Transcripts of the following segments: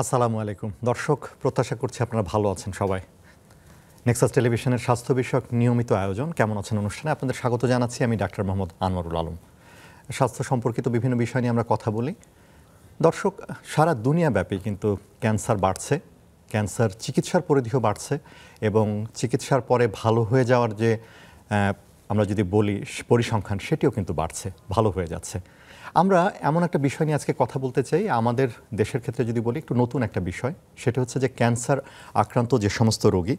আসসালামু আলাইকুম দর্শক, প্রত্যাশা করছি আপনারা ভালো আছেন সবাই। নেক্সাস টেলিভিশনের স্বাস্থ্য বিষয়ক নিয়মিত আয়োজন কেমন আছেন অনুষ্ঠানে আপনাদের স্বাগত জানাচ্ছি। আমি ডাক্তার মোহাম্মদ আনোয়ারুল আলম। স্বাস্থ্য সম্পর্কিত বিভিন্ন বিষয় নিয়ে আমরা কথা বলি। দর্শক, সারা দুনিয়াব্যাপী কিন্তু ক্যান্সার বাড়ছে, ক্যান্সার চিকিৎসার পরিধিও বাড়ছে এবং চিকিৎসার পরে ভালো হয়ে যাওয়ার যে আমরা যদি বলি পরিসংখ্যান, সেটিও কিন্তু বাড়ছে, ভালো হয়ে যাচ্ছে। আমরা এমন একটা বিষয় নিয়ে আজকে কথা বলতে চাই, আমাদের দেশের ক্ষেত্রে যদি বলি একটু নতুন একটা বিষয়, সেটা হচ্ছে যে ক্যান্সার আক্রান্ত যে সমস্ত রোগী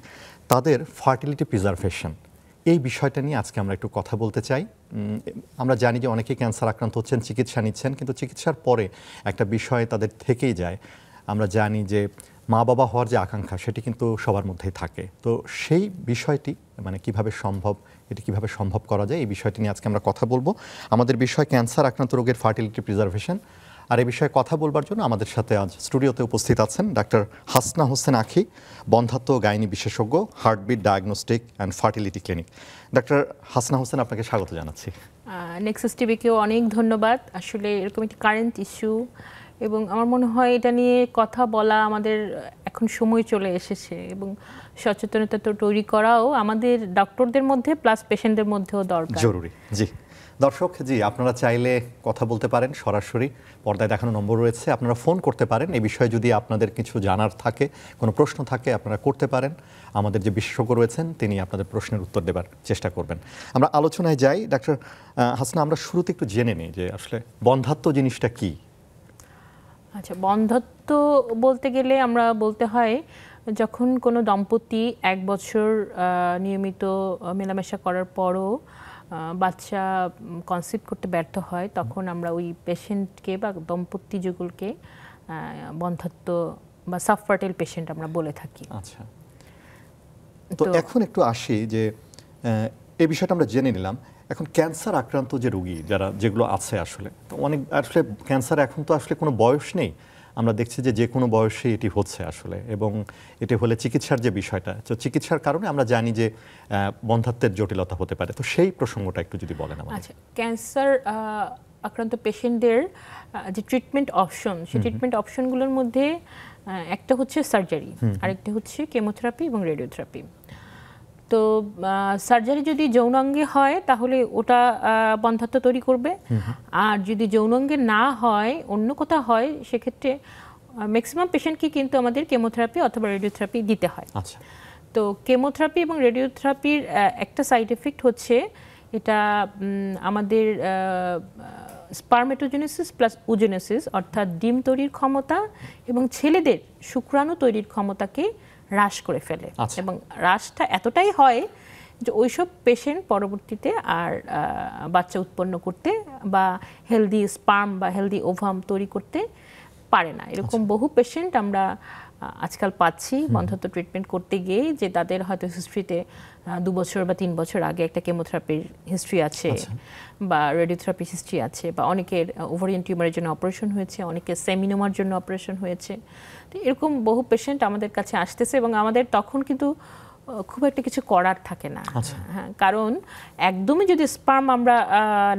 তাদের ফার্টিলিটি প্রিজার্ভেশন, এই বিষয়টা নিয়ে আজকে আমরা একটু কথা বলতে চাই। আমরা জানি যে অনেকেই ক্যান্সার আক্রান্ত হচ্ছেন, চিকিৎসা নিচ্ছেন, কিন্তু চিকিৎসার পরে একটা বিষয় তাদের থেকেই যায়। আমরা জানি যে মা বাবা হওয়ার যে আকাঙ্ক্ষা, সেটি কিন্তু সবার মধ্যেই থাকে। তো সেই বিষয়টি মানে কিভাবে সম্ভব, এটি কিভাবে সম্ভব করা যায়, এই বিষয়টি নিয়ে আজকে আমরা কথা বলবো। আমাদের বিষয় ক্যান্সার আক্রান্ত রোগের ফার্টিলিটি প্রিজার্ভেশন। আর এই বিষয়ে কথা বলবার জন্য আমাদের সাথে আজ স্টুডিওতে উপস্থিত আছেন ডাক্তার হাসনা হোসেন আখি, বন্ধ্যাত্ব গাইনি বিশেষজ্ঞ, heartbeat diagnostic and fertility clinic. Doctor Hasna Hossain, আপনাকে স্বাগত জানাচ্ছি। নেক্সাস টিভিকেও অনেক ধন্যবাদ। আসলে এরকম একটি কারেন্ট ইস্যু এবং আমার মনে হয় এটা নিয়ে কথা বলা আমাদের এখন সময় চলে এসেছে এবং সচেতনতা তো তৈরি করাও আমাদের ডক্টরদের মধ্যে প্লাস পেশেন্টদের মধ্যেও দরকার, জরুরি। জি দর্শক, জি আপনারা চাইলে কথা বলতে পারেন, সরাসরি পর্দায় দেখানো নম্বর রয়েছে, আপনারা ফোন করতে পারেন। এই বিষয়ে যদি আপনাদের কিছু জানার থাকে, কোনো প্রশ্ন থাকে, আপনারা করতে পারেন। আমাদের যে বিশেষজ্ঞ রয়েছেন তিনি আপনাদের প্রশ্নের উত্তর দেবার চেষ্টা করবেন। আমরা আলোচনায় যাই। ডাক্তার হাসনা, আমরা শুরুতে একটু জেনে নিই যে আসলে বন্ধ্যাত্ব জিনিসটা কি। আচ্ছা, বন্ধ্যাত্ব বলতে গেলে আমরা বলতে হয় যখন কোনো দম্পতি 1 বছর নিয়মিত মেলামেশা করার পরও বাচ্চা কনসিভ করতে ব্যর্থ হয়, তখন আমরা ওই পেশেন্টকে বা দম্পতি যুগলকে বন্ধ্যাত্ব বা সাবফার্টাইল পেশেন্ট আমরা বলে থাকি। আচ্ছা, তো এখন একটু আসি যে এই বিষয়টা আমরা জেনে নিলাম। এখন ক্যান্সার আক্রান্ত যে রোগী যেগুলো আছে, আসলে তো অনেক আসলে ক্যান্সার এখন তো আসলে কোনো বয়স নেই, আমরা দেখছি যে কোনো বয়সে এটি হচ্ছে আসলে, এবং এটি হলে চিকিৎসার যে বিষয়টা, তো চিকিৎসার কারণে আমরা জানি যে বন্ধ্যাত্বের জটিলতা হতে পারে। তো সেই প্রসঙ্গটা একটু যদি বলেন আমাদের। আচ্ছা, ক্যান্সার আক্রান্ত পেশেন্টদের যে ট্রিটমেন্ট অপশন, সেই ট্রিটমেন্ট অপশনগুলোর মধ্যে একটা হচ্ছে সার্জারি, আরেকটা হচ্ছে কেমোথেরাপি এবং রেডিওথেরাপি। তো সার্জারি যদি যৌনাঙ্গে হয় তাহলে ওটা বন্ধ্যাত্ব তৈরি করবে, আর যদি যৌনাঙ্গে না হয়, অন্য কোথাও হয়, সেক্ষেত্রে ম্যাক্সিমাম পেশেন্টকে কিন্তু আমাদের কেমোথেরাপি অথবা রেডিওথেরাপি দিতে হয়। আচ্ছা, তো কেমোথেরাপি এবং রেডিওথেরাপির একটা সাইড এফেক্ট হচ্ছে এটা আমাদের স্পারমেটোজেনেসিস প্লাস ওজেনেসিস, অর্থাৎ ডিম তৈরির ক্ষমতা এবং ছেলেদের শুক্রাণু তৈরির ক্ষমতাকে হ্রাস করে ফেলে। এবং হ্রাসটা এতটাই হয় যে ওইসব পেশেন্ট পরবর্তীতে আর বাচ্চা উৎপন্ন করতে বা হেলদি স্পার্ম বা হেলদি ওভাম তৈরি করতে পারে না। এরকম বহু পেশেন্ট আমরা আজকাল পাচ্ছি বন্ধ্যাত্ব ট্রিটমেন্ট করতে গিয়ে, যে তাদের হয়তো হিস্ট্রিতে 2 বছর বা 3 বছর আগে একটা কেমোথেরাপির হিস্ট্রি আছে বা রেডিওথেরাপির হিস্ট্রি আছে, বা অনেকের ওভারিয়ান টিউমারের জন্য অপারেশন হয়েছে, অনেকের সেমিনোমার জন্য অপারেশন হয়েছে। তো এরকম বহু পেশেন্ট আমাদের কাছে আসতেছে এবং আমাদের তখন কিন্তু খুব একটা কিছু করার থাকে না। হ্যাঁ, কারণ একদমই যদি স্পার্ম আমরা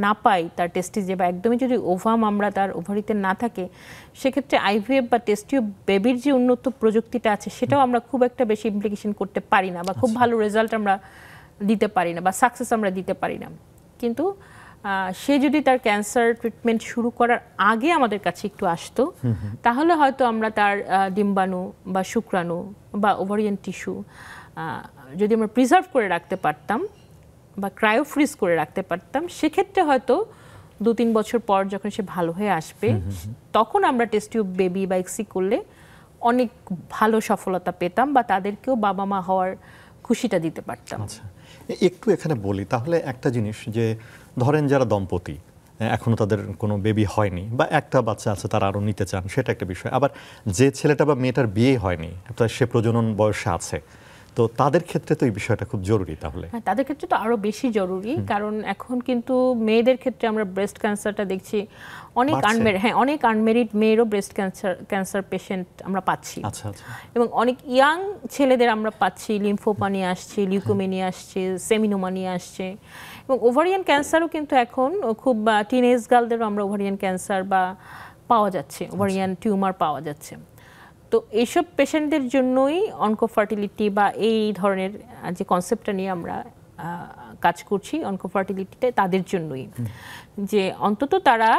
না পাই তার টেস্টিজে, বা একদমই যদি ওভাম আমরা তার ওভারিতে না থাকে, সেক্ষেত্রে আইভিএফ বা টেস্টিউব বেবির যে উন্নত প্রযুক্তিটা আছে সেটাও আমরা খুব একটা বেশি ইমপ্লিকেশন করতে পারি না, বা খুব ভালো রেজাল্ট আমরা দিতে পারি না, বা সাকসেস আমরা দিতে পারি না। কিন্তু সে যদি তার ক্যান্সার ট্রিটমেন্ট শুরু করার আগে আমাদের কাছে একটু আসতো, তাহলে হয়তো আমরা তার ডিম্বাণু বা শুক্রাণু বা ওভারিয়ান টিস্যু যদি আমরা প্রিজার্ভ করে রাখতে পারতাম বা ক্রায়োফ্রিজ করে রাখতে পারতাম, সেক্ষেত্রে হয়তো 2-3 বছর পর যখন সে ভালো হয়ে আসবে, তখন আমরা টেস্ট টিউব বেবি বা এক্সি করলে অনেক ভালো সফলতা পেতাম, বা তাদেরকেও বাবা মা হওয়ার খুশিটা দিতে পারতাম। আচ্ছা, একটু এখানে বলি তাহলে একটা জিনিস, যে ধরেন যারা দম্পতি এখনো তাদের কোনো বেবি হয়নি বা একটা বাচ্চা আছে তারা আরও নিতে চান, সেটা একটা বিষয়। আবার যে ছেলেটা বা মেয়েটার বিয়ে হয়নি, সে প্রজনন বয়সে আছে, তো তাদের ক্ষেত্রে তো এই বিষয়টা খুব জরুরি। তাহলে হ্যাঁ, তাদের ক্ষেত্রে তো আরও বেশি জরুরি, কারণ এখন কিন্তু মেয়েদের ক্ষেত্রে আমরা ব্রেস্ট ক্যান্সারটা দেখছি অনেক অনেক আনমেরিড মেয়েরও ব্রেস্ট ক্যান্সার পেশেন্ট আমরা পাচ্ছি। এবং অনেক ইয়াং ছেলেদের আমরা পাচ্ছি, লিম্ফোমা নিয়ে আসছে, লিউকোমিয়া নিয়ে আসছে, সেমিনোমা নিয়ে আসছে। এবং ওভারিয়ান ক্যান্সারও কিন্তু এখন খুব টিনেজ গার্লদেরও আমরা ওভারিয়ান ক্যান্সার বা পাওয়া যাচ্ছে, ওভারিয়ান টিউমার পাওয়া যাচ্ছে। তো তো এইসব পেশেন্টদের জন্যই অনকোফার্টিলিটি বা এই ধরনের যে কনসেপ্টটা নিয়ে আমরা কাজ করছি, অনকোফার্টিলিটিতে তাদের জন্যই, যে অন্তত তারা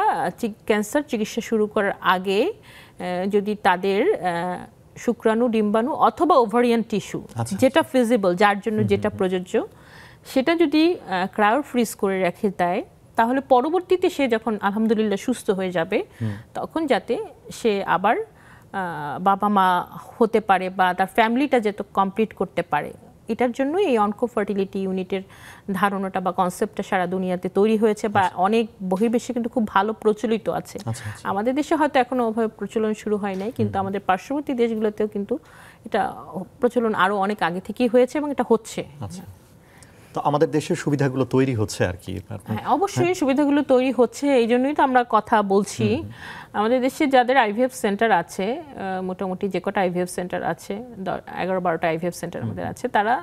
ক্যান্সার চিকিৎসা শুরু করার আগে যদি তাদের শুক্রাণু, ডিম্বাণু অথবা ওভারিয়ান টিস্যু যেটা ফিজিবল, যার জন্য যেটা প্রযোজ্য, সেটা যদি ক্রায়ো ফ্রিজ করে রেখে দেয়, তাহলে পরবর্তীতে সে যখন আলহামদুলিল্লাহ সুস্থ হয়ে যাবে, তখন যাতে সে আবার বাবা মা হতে পারে বা তার ফ্যামিলিটা যাতে কমপ্লিট করতে পারে, এটার জন্য এই অনকোফার্টিলিটি ইউনিটের ধারণাটা বা কনসেপ্টটা সারা দুনিয়াতে তৈরি হয়েছে বা অনেক বহির্বিশ্বে কিন্তু খুব ভালো প্রচলিত আছে। আমাদের দেশে হয়তো এখনো ওভাবে প্রচলন শুরু হয় নাই, কিন্তু আমাদের পার্শ্ববর্তী দেশগুলোতেও কিন্তু এটা প্রচলন আরো অনেক আগে থেকেই হয়েছে এবং এটা হচ্ছে। তো আমাদের দেশের সুবিধাগুলো তৈরি হচ্ছে আর কি। অবশ্যই সুবিধাগুলো তৈরি হচ্ছে, এই জন্যই তো আমরা কথা বলছি। আমাদের দেশে যাদের আইভিএফ সেন্টার আছে, মোটামুটি যে কটা আইভিএফ সেন্টার আছে, 11-12টা আইভিএফ সেন্টার আমাদের আছে, তারা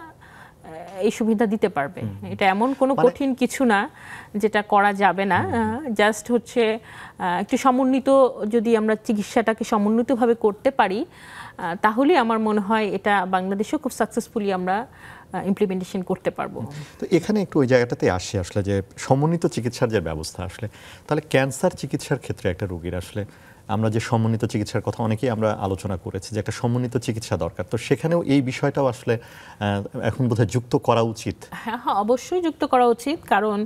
এই সুবিধা দিতে পারবে। এটা এমন কোনো কঠিন কিছু না যেটা করা যাবে না, জাস্ট হচ্ছে একটু সমন্বিত, যদি আমরা চিকিৎসাটাকে সমন্বিতভাবে করতে পারি, তাহলে আমার মনে হয় এটা বাংলাদেশেও খুব সাকসেসফুলি আমরা ইমপ্লিমেন্টেশন করতে পারবো। তো এখানে একটু ওই জায়গাটাতে আসি আসলে, যে সমন্বিত চিকিৎসার যে ব্যবস্থা আসলে, তাহলে ক্যান্সার চিকিৎসার ক্ষেত্রে একটা রোগীর আসলে আমরা যে সমন্বিত চিকিৎসার কথা অনেকেই আমরা আলোচনা করেছি যে একটা সমন্বিত চিকিৎসা দরকার, তো সেখানেও এই বিষয়টাও আসলে এখন বোধহয় যুক্ত করা উচিত। হ্যাঁ, অবশ্যই যুক্ত করা উচিত, কারণ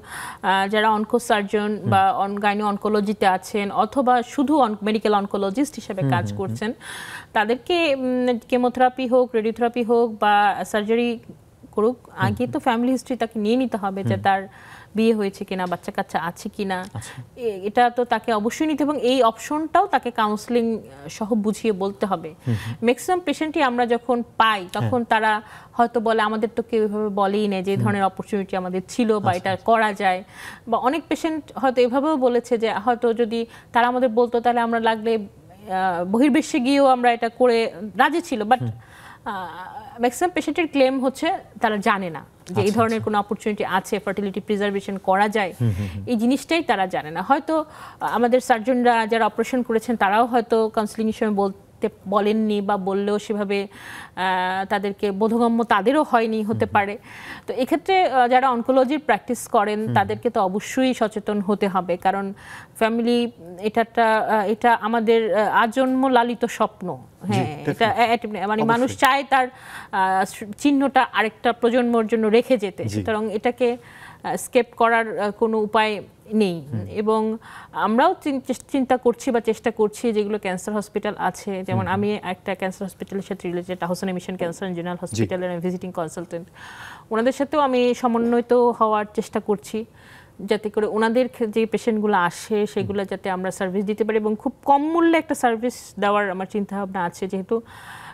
যারা অনকোসার্জন বা গাইনো অনকোলজিতে আছেন অথবা শুধু মেডিকেল অনকোলজিস্ট হিসেবে কাজ করছেন, তাদেরকে কেমোথেরাপি হোক, রেডিওথেরাপি হোক বা সার্জারি করুক, আগে তো ফ্যামিলি হিস্ট্রি তাকে নিয়ে নিতে হবে, যে তার বিয়ে হয়েছে কিনা, বাচ্চা কাচ্চা আছে কিনা, এটা তো তাকে অবশ্যই নিতে, এবং এই অপশনটাও তাকে কাউন্সেলিং সহ বুঝিয়ে বলতে হবে। ম্যাক্সিমাম পেশেন্টই আমরা যখন পাই তখন তারা হয়তো বলে আমাদের তো কেউ এভাবে বলেই নেই যে এই ধরনের অপরচুনিটি আমাদের ছিল বা এটা করা যায়, বা অনেক পেশেন্ট হয়তো এভাবেও বলেছে যে হয়তো যদি তারা আমাদের বলতো তাহলে আমরা লাগলে বহির্বিশ্বে গিয়েও আমরা এটা করে রাজি ছিল, বাট ম্যাক্সিমাম পেশেন্টের ক্লেম হচ্ছে তারা জানে না যে এই ধরনের কোনো অপরচুনিটি আছে, ফার্টিলিটি প্রিজার্ভেশন করা যায়, এই জিনিসটাই তারা জানে না। হয়তো আমাদের সার্জনরা যারা অপারেশন করেছেন তারাও হয়তো কাউন্সিলিং এর সময় বলেননি, বা বললেও সেভাবে তাদেরকে বোধগম্য তাদেরও হয়নি, হতে পারে। তো এক্ষেত্রে যারা অনকোলজির প্র্যাকটিস করেন তাদেরকে তো অবশ্যই সচেতন হতে হবে, কারণ ফ্যামিলি এটা আমাদের আজন্ম লালিত স্বপ্ন। হ্যাঁ, এটা মানে মানুষ চায় তার চিহ্নটা আরেকটা প্রজন্মের জন্য রেখে যেতে, সুতরাং এটাকে স্কেপ করার কোনো উপায় নেই। এবং আমরাও চিন্তা করছি বা চেষ্টা করছি, যেগুলো ক্যান্সার হসপিটাল আছে, যেমন আমি একটা ক্যান্সার হসপিটালের সাথে related, Hosena mission cancer general হসপিটালের ভিজিটিং কনসালটেন্ট, ওনাদের সাথেও আমি সমন্বিত হওয়ার চেষ্টা করছি, যাতে করে ওনাদের যে পেশেন্টগুলো আসে সেগুলো যাতে আমরা সার্ভিস দিতে পারি, এবং খুব কম মূল্যে একটা সার্ভিস দেওয়ার আমার চিন্তাভাবনা আছে, যেহেতু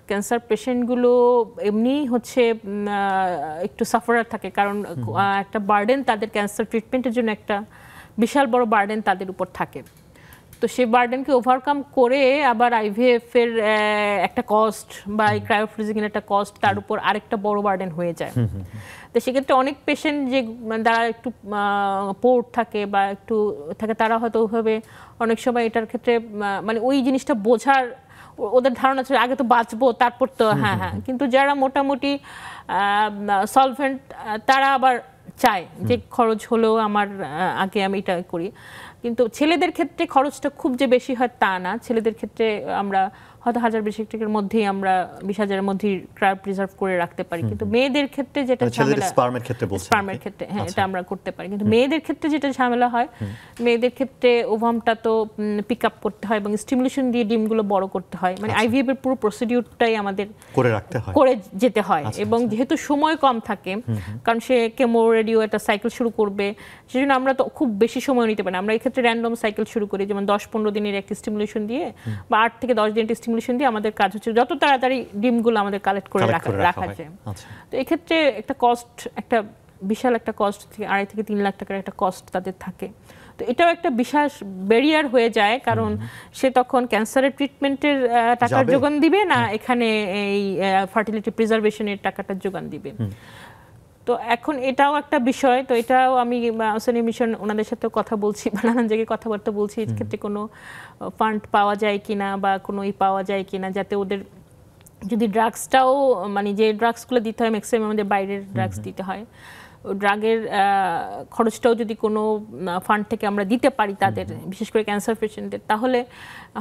ক্যান্সার পেশেন্টগুলো এমনি হচ্ছে একটু সাফারার থাকে, কারণ একটা বার্ডেন তাদের ক্যান্সার ট্রিটমেন্টের জন্য একটা বিশাল বড় বার্ডেন তাদের উপর থাকে। তো সেই বার্ডেনকে ওভারকাম করে আবার আইভিএফ এর একটা কস্ট বা এই ক্রায়োফ্রিজিং এর একটা কস্ট, তার উপর আরেকটা বড় বার্ডেন হয়ে যায়। তো সেক্ষেত্রে অনেক পেশেন্ট যে যারা একটু পোর্ট থাকে বা একটু থাকে, তারা হয়তো ওইভাবে অনেক সময় এটার ক্ষেত্রে মানে ওই জিনিসটা বোঝার ওদের ধারণা ছিল আগে তো বাঁচবো তারপর তো হ্যাঁ, কিন্তু যারা মোটামুটি সলভেন্ট, তারা আবার চায় যে খরচ হলেও আমার আগে আমি এটা করি। কিন্তু ছেলেদের ক্ষেত্রে খরচটা খুব যে বেশি হয় তা না, ছেলেদের ক্ষেত্রে আমরা হয়তো 1000-20 টাকার মধ্যেই আমরা 20,000-এর মধ্যেই ক্রায়ো প্রিজার্ভ করে রাখতে পারি, কিন্তু মেয়েদের ক্ষেত্রে যেটা ঝামেলা, স্পার্মের ক্ষেত্রে হ্যাঁ এটা আমরা করতে পারি, কিন্তু মেয়েদের ক্ষেত্রে যেটা ঝামেলা হয়, মেয়েদের ক্ষেত্রে ওভামটা তো পিক আপ করতে হয় এবং স্টিমুলেশন দিয়ে ডিমগুলো বড় করতে হয়, মানে আইভিএফ এর পুরো প্রসিডিউরটাই আমাদের করে যেতে হয়। এবং যেহেতু সময় কম থাকে, কারণ সে কেমো রেডিও একটা সাইকেল শুরু করবে, সেজন্য আমরা তো খুব বেশি সময় নিতে পারি না। আমরা এই ক্ষেত্রে র্যান্ডম সাইকেল শুরু করি, যেমন 10-15 দিনের একটা স্টিমুলেশন দিয়ে বা 8 থেকে 10 দিনের স্টিমুলেশন দিয়ে আমাদের কাজ হচ্ছে যত তাড়াতাড়ি ডিমগুলো আমাদের কালেক্ট করে রাখা যায়। তো এই ক্ষেত্রে একটা কস্ট, একটা বিশাল একটা কস্ট, 2.5 থেকে 3 লাখ টাকার একটা কস্ট তাদের থাকে। তো এটাও একটা বিশাল ব্যারিয়ার হয়ে যায়, কারণ সে তখন ক্যান্সারের ট্রিটমেন্টের টাকার যোগান দিবে না, এখানে এই ফার্টিলিটি প্রিজার্ভেশনের টাকাটা যোগান দিবে। তো এখন এটাও একটা বিষয়, তো এটাও আমি হোসেনা মিশন ওনাদের সাথে কথা বলছি, নানান জায়গায় কথাবার্তা বলছি, এক্ষেত্রে কোনো ফান্ড পাওয়া যায় কিনা বা কোনো পাওয়া যায় কিনা, যাতে ওদের যদি ড্রাগসটাও মানে যে ড্রাগসগুলো দিতে হয় ম্যাক্সিমাম আমাদের বাইরের ড্রাগস দিতে হয়, ড্রাগের খরচটাও যদি কোনো ফান্ড থেকে আমরা দিতে পারি তাদের, বিশেষ করে ক্যান্সার পেশেন্টদের, তাহলে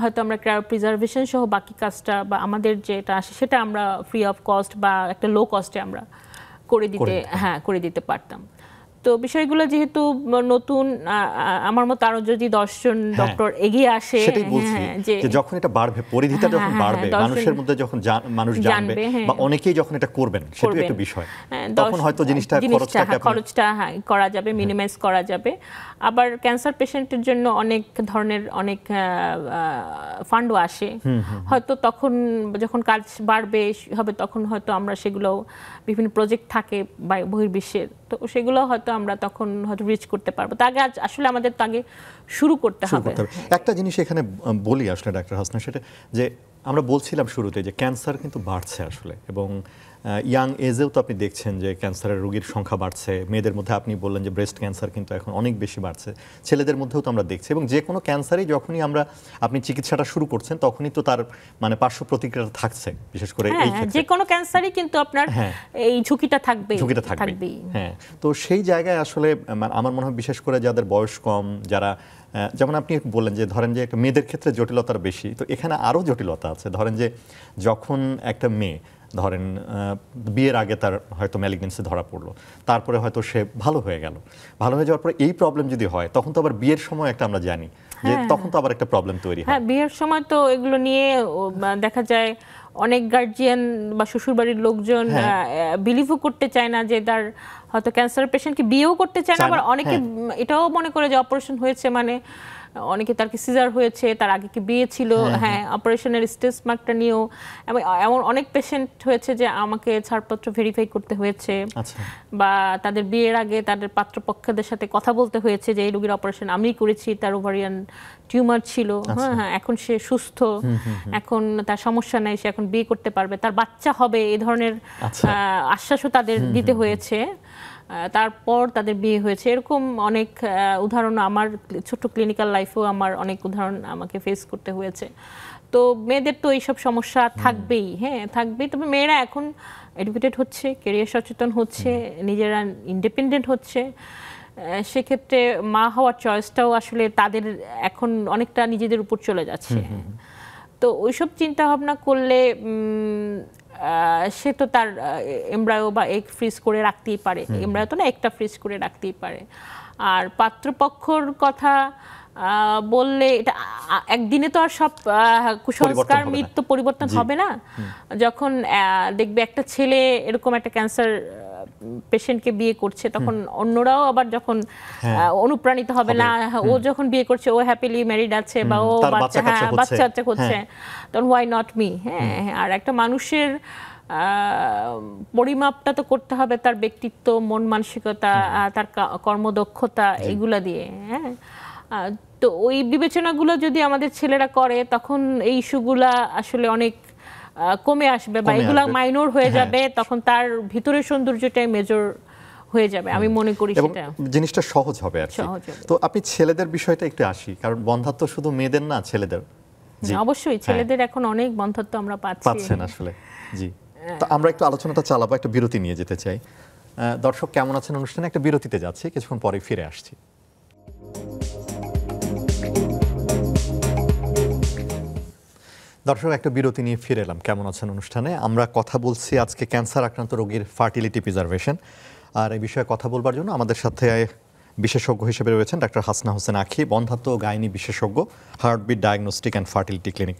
হয়তো আমরা ক্রায়োপ্রিজার্ভেশন সহ বাকি কাজটা বা আমাদের যেটা আসে সেটা আমরা ফ্রি অফ কস্ট বা একটা লো কস্টে আমরা করে দিতে পারতাম। তো বিষয়গুলো যেহেতু নতুন, আমার মতো আরো যদি 10 জন ডক্টর এগিয়ে আসে, সেটাই বলছি যে যখন এটা বাড়বে, পরিধিতা যখন বাড়বে, মানুষের মধ্যে যখন মানুষ জানবে বা অনেকেই যখন এটা করবেন, সেটা একটা বিষয়, তখন হয়তো খরচটা করা যাবে, মিনিমাইজ করা যাবে। আবার ক্যান্সার পেশেন্টের জন্য অনেক ধরনের অনেক ফান্ডও আসে, হয়তো তখন যখন কাজ বাড়বে হবে তখন হয়তো আমরা সেগুলো, বিভিন্ন প্রজেক্ট থাকে বহির্বিশ্বের, তো সেগুলো হয়তো আমরা তখন হয়তো রিচ করতে পারবো। তার আগে আসলে আমাদের আগে শুরু করতে হবে। একটা জিনিস এখানে বলি আসলে ডাক্তার হাসনা, সেটা যে আমরা বলছিলাম শুরুতে যে ক্যান্সার কিন্তু বাড়ছে আসলে, এবং ইয়াং এজেও তো আপনি দেখছেন যে ক্যান্সারের রোগীর সংখ্যা বাড়ছে। মেয়েদের মধ্যে আপনি বললেন যে ব্রেস্ট ক্যান্সার কিন্তু এখন অনেক বেশি বাড়ছে, ছেলেদের মধ্যেও তো আমরা দেখছি। এবং যে কোনো ক্যান্সারই যখনই আপনি চিকিৎসাটা শুরু করছেন তখনই তো তার মানে পার্শ্ব প্রতিক্রিয়া থাকছে, বিশেষ করে এই ক্ষেত্রে যে কোনো ক্যান্সারই কিন্তু আপনার এই ঝুঁকিটা থাকবে। হ্যাঁ, তো সেই জায়গায় আসলে আমার মনে হয় বিশেষ করে যাদের বয়স কম, যারা যেমন আপনি বললেন যে ধরেন যে একটা মেয়েদের ক্ষেত্রে জটিলতার বেশি, তো এখানে আরও জটিলতা আছে। ধরেন যে যখন একটা মেয়ে ধরেন বিয়ের আগে তার হয়তো ম্যালিগনেন্সি ধরা পড়লো, তারপরে হয়তো সে ভালো হয়ে গেল, ভালো হয়ে যাওয়ার পরে এই প্রবলেম যদি হয়, তখন তো আবার বিয়ের সময় একটা আমরা জানি যে তখন তো আবার একটা প্রবলেম তৈরি হয়। হ্যাঁ, বিয়ের সময় তো এগুলো নিয়ে দেখা যায় অনেক গার্জিয়ান বা শ্বশুরবাড়ির লোকজন বিলিভও করতে চায় না যে তার হয়তো ক্যান্সার পেশেন্টকে বিয়েও করতে চায় না। আবার অনেকে এটাও মনে করে যে অপারেশন হয়েছে মানে, অনেকে তার কি সিজার হয়েছে, তার আগে কি বিয়ে ছিল, অপারেশনের স্টেজ মার্কটা নিয়েও এমন অনেক পেশেন্ট হয়েছে যে আমাকে ছাড়পত্র ভেরিফাই করতে হয়েছে, বা তাদের বিয়ের আগে তাদের পাত্রপক্ষদের সাথে কথা বলতে হয়েছে যে এই রোগীর অপারেশন আমিই করেছি, তার ওভারিয়ান টিউমার ছিল, এখন সে সুস্থ, এখন তার সমস্যা নাই, সে এখন বিয়ে করতে পারবে, তার বাচ্চা হবে, এই ধরনের আশ্বাসও তাদের দিতে হয়েছে। তারপর তাদের বিয়ে হয়েছে। এরকম অনেক উদাহরণ আমার ছোট্ট ক্লিনিক্যাল লাইফেও আমার অনেক উদাহরণ আমাকে ফেস করতে হয়েছে। তো মেয়েদের তো এইসব সমস্যা থাকবেই, থাকবেই। তবে মেয়েরা এখন এডুকেটেড হচ্ছে, ক্যারিয়ার সচেতন হচ্ছে, নিজেরা ইন্ডিপেন্ডেন্ট হচ্ছে, সেক্ষেত্রে মা হওয়ার চয়েসটাও আসলে তাদের এখন অনেকটা নিজেদের উপর চলে যাচ্ছে। তো ওইসব চিন্তা ভাবনা করলে সে তো তার এমব্রায়ো বা এগ ফ্রিজ করে রাখতেই পারে, এমব্রায়ো তো না, একটা ফ্রিজ করে রাখতেই পারে। আর পাত্রপক্ষর কথা বললে এটা একদিনে তো আর সব কুসংস্কার মৃত্যু পরিবর্তন হবে না। যখন দেখবে একটা ছেলে এরকম একটা ক্যান্সার পেশেন্টকে বিয়ে করছে, তখন অন্যরাও আবার যখন অনুপ্রাণিত হবে না, ও যখন বিয়ে করছে, ও হ্যাপিলি ম্যারিড আছে বা ও বাচ্চা করছে, তখন হোয়াই নট মি। আর একটা মানুষের পরিমাপটা তো করতে হবে তার ব্যক্তিত্ব, মন মানসিকতা, তার কর্মদক্ষতা, এগুলা দিয়ে। তো ওই বিবেচনাগুলো যদি আমাদের ছেলেরা করে, তখন এই ইস্যুগুলা আসলে অনেক কমে আসবে বা এগুলা মাইনর হয়ে যাবে, তখন তার ভিতরের সৌন্দর্যটাই মেজর হয়ে যাবে, আমি মনে করি সেটা জিনিসটা সহজ হবে আর কি। তো আপনি ছেলেদের বিষয়টা একটু আসি, কারণ বন্ধাত্ব শুধু মেয়েদের না, ছেলেদের। অবশ্যই ছেলেদের এখন অনেক বন্ধাত্ব আমরা পাচ্ছেন আসলে। জি, তো আমরা একটু আলোচনাটা চালাবো, একটা বিরতি নিয়ে যেতে চাই। দর্শক কেমন আছেন অনুষ্ঠানে একটা বিরতিতে যাচ্ছি, কিছুক্ষণ পরে ফিরে আসছি। দর্শক একটা বিরতি নিয়ে ফিরে এলাম, কেমন আছেন অনুষ্ঠানে। আমরা কথা বলছি আজকে ক্যান্সার আক্রান্ত রোগীর ফার্টিলিটি প্রিজার্ভেশন, আর এই বিষয়ে কথা বলবার জন্য আমাদের সাথে বিশেষজ্ঞ হিসেবে রয়েছেন ডাক্তার হাসনা হোসেন আখি, বন্ধাত্ব ও গাইনি বিশেষজ্ঞ, heartbeat diagnostic and fertility clinic.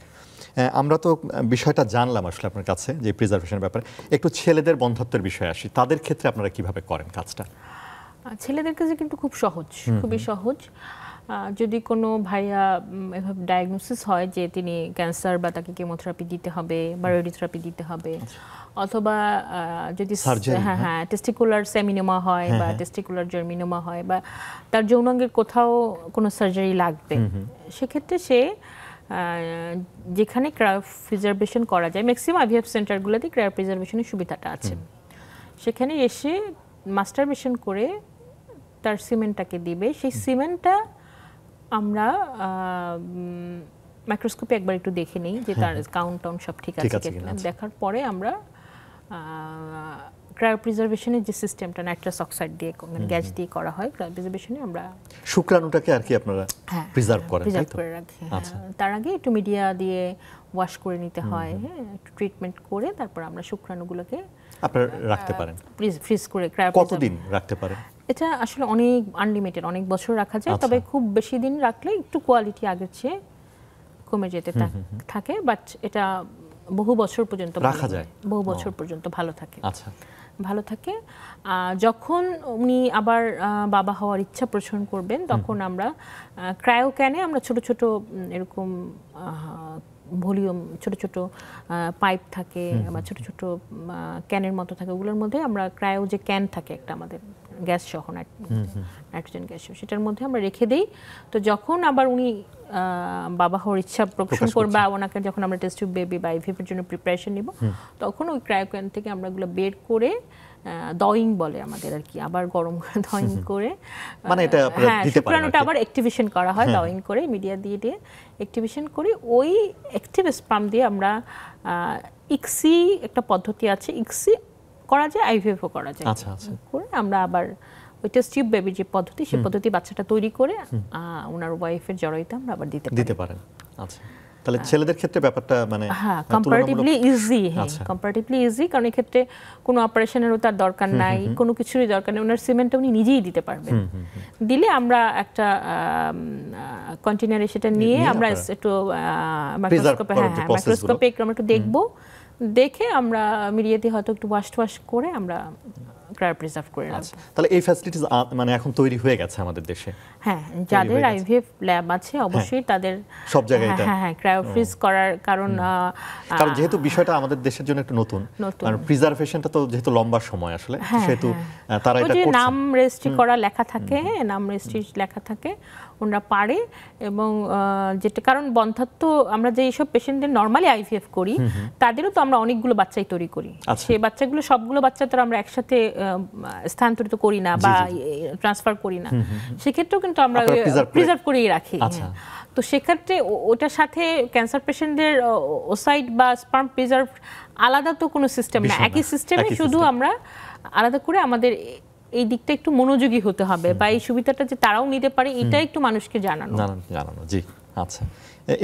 আমরা তো বিষয়টা জানলাম আসলে আপনার কাছে যে প্রিজার্ভেশনের ব্যাপারে। একটু ছেলেদের বন্ধাত্বের বিষয়ে আসি, তাদের ক্ষেত্রে আপনারা কিভাবে করেন কাজটা? ছেলেদের কাছে কিন্তু খুব সহজ, খুবই সহজ। যদি কোনো ভাইয়া এভাবে ডায়াগনোসিস হয় যে তিনি ক্যান্সার বা তাকে কেমোথেরাপি দিতে হবে বা রেডিওথেরাপি দিতে হবে, অথবা যদি টেস্টিকুলার সেমিনোমা হয় বা টেস্টিকুলার জার্মিনোমা হয় বা তার যৌনাঙ্গের কোথাও কোনো সার্জারি লাগবে, সেক্ষেত্রে সে যেখানে ক্রায়োপ্রিজার্ভেশন করা যায়, ম্যাক্সিমাম আইভিএফ সেন্টারগুলোতে ক্রায়োপ্রিজার্ভেশনের সুবিধাটা আছে, সেখানে এসে মাস্টারবেশন করে তার সিমেন্টটাকে দিবে। সেই সিমেন্টটা আমরা মাইক্রোস্কোপে একবার একটু দেখে নেই যে তার কাউন্ট টাউন সব ঠিক আছে কিনা। দেখার পরে আমরা ক্রায়োপ্রিজার্ভেশনের যে সিস্টেমটা নাইট্রাস অক্সাইড দিয়ে গ্যাস দিয়ে করা হয়, ক্রায়োপ্রিজার্ভেশনে আমরা শুক্রাণুটাকে আর কি আপনারা প্রিজার্ভ করেন, প্রিজার্ভ করে রাখি। তার আগে একটু মিডিয়া দিয়ে ওয়াশ করে নিতে হয়, একটু ট্রিটমেন্ট করে তারপর আমরা শুক্রাণুগুলোকে আপনারা রাখতে পারেন। ফ্রিজ করে কতদিন রাখতে পারেন? এটা আসলে অনেক আনলিমিটেড, অনেক বছর রাখা যায়, তবে খুব বেশি দিন রাখলে একটু কোয়ালিটি আগের চেয়ে কমে যেতে থাকে, বাট এটা বহু বছর পর্যন্ত রাখা যায়, বহু বছর পর্যন্ত ভালো থাকে। আচ্ছা, ভালো থাকে। যখন উনি আবার বাবা হওয়ার ইচ্ছা পোষণ করবেন তখন আমরা ক্রায়ো ক্যানে আমরা ছোট ছোট এরকম ভলিউম ছোট ছোট পাইপ থাকে বা ছোট ছোট ক্যানের মতো থাকে, ওগুলোর মধ্যে আমরা ক্রায়ো যে ক্যান থাকে একটা আমাদের গ্যাস সহ নাইট্রোজেন গ্যাস, সেটার মধ্যে আমরা রেখে দেই। তো যখন আবার উনি বাবা হওয়ার ইচ্ছা প্রকাশ করবে, ওনাকে যখন আমরা টেস্ট টিউব বেবি বা আইভিএফের জন্য প্রিপারেশন নিব, তখন ওই ক্রায়ো ক্যান থেকে আমরা এগুলো বের করে দয়িং বলে আমাদের আর কি, আবার গরম করে দয়িং করে, মানে এটা শুক্রাণুটা আবার অ্যাক্টিভেশন করা হয় দয়িং করে, মিডিয়া দিয়ে দিয়ে অ্যাক্টিভেশন করি। ওই অ্যাক্টিভ স্পাম দিয়ে আমরা ইক্সি একটা পদ্ধতি আছে, ইক্সি করা যায়, আইভিএফও করা যায়, করে আমরা আবার ওই টেস্ট টিউব বেবির যে পদ্ধতি, সেই পদ্ধতি বাচ্চাটা তৈরি করে ওনার ওয়াইফের জরায়ুতে আমরা আবার দিতে পারেন। আচ্ছা, তাহলে ছেলেদের ক্ষেত্রে ব্যাপারটা মানে কম্পারেটিভলি ইজি, কম্পারেটিভলি ইজি, কারণ এই ক্ষেত্রে কোনো অপারেশনেরও তার দরকার নাই, কোনো কিছুরই দরকার নেই, ওনার সিমেন্টটা উনি নিজেই দিতে পারবেন। দিলে আমরা একটা কন্টেনারে সেটা নিয়ে আমরা একটু মাইক্রোস্কোপে আমরা একটু দেখবো, দেখে আমরা মিডিয়াতে হয়তো একটু ওয়াশ করে আমরা ক্রায়োপ্রিজার্ভ করে রাখবো। তাহলে এই ফ্যাসিলিটিস মানে এখন তৈরি হয়ে গেছে আমাদের দেশে। হ্যাঁ, যাদের আইভিএফ ল্যাব আছে অবশ্যই তাদের সব জায়গায় এটা ক্রায়োফ্রিজ করার কারণ যেহেতু বিষয়টা আমাদের দেশের জন্য একটু নতুন, কারণ প্রিজার্ভেশনটা তো যেহেতু লম্বা সময় আসলে, সেহেতু তারা এটা করছে। নাম রেজিস্ট্রি করা লেখা থাকে, নাম রেজিস্ট্রি লেখা থাকে, ওনারা পারে। এবং যেটা কারণ বন্ধ্যাত্ব আমরা যে এইসব পেশেন্টদের নর্মালি আইভিএফ করি, তাদেরও তো আমরা অনেকগুলো বাচ্চাই তৈরি করি, সেই বাচ্চাগুলো সবগুলো বাচ্চা তো আমরা একসাথে স্থানান্তরিত করি না বা ট্রান্সফার করি না, সেক্ষেত্রেও কিন্তু আমরা প্রিজার্ভ করেই রাখি। তো সেক্ষেত্রে ওটার সাথে ক্যান্সার পেশেন্টদের ওসাইট বা স্পার্ম প্রিজার্ভ আলাদা তো কোনো সিস্টেম না, একই সিস্টেমে, শুধু আমরা আলাদা করে আমাদের এই দিকটা একটু মনোযোগী হতে হবে, বা এই সুবিধাটা যে তারাও নিতে পারে এটা একটু মানুষকে জানানো। জি, আচ্ছা,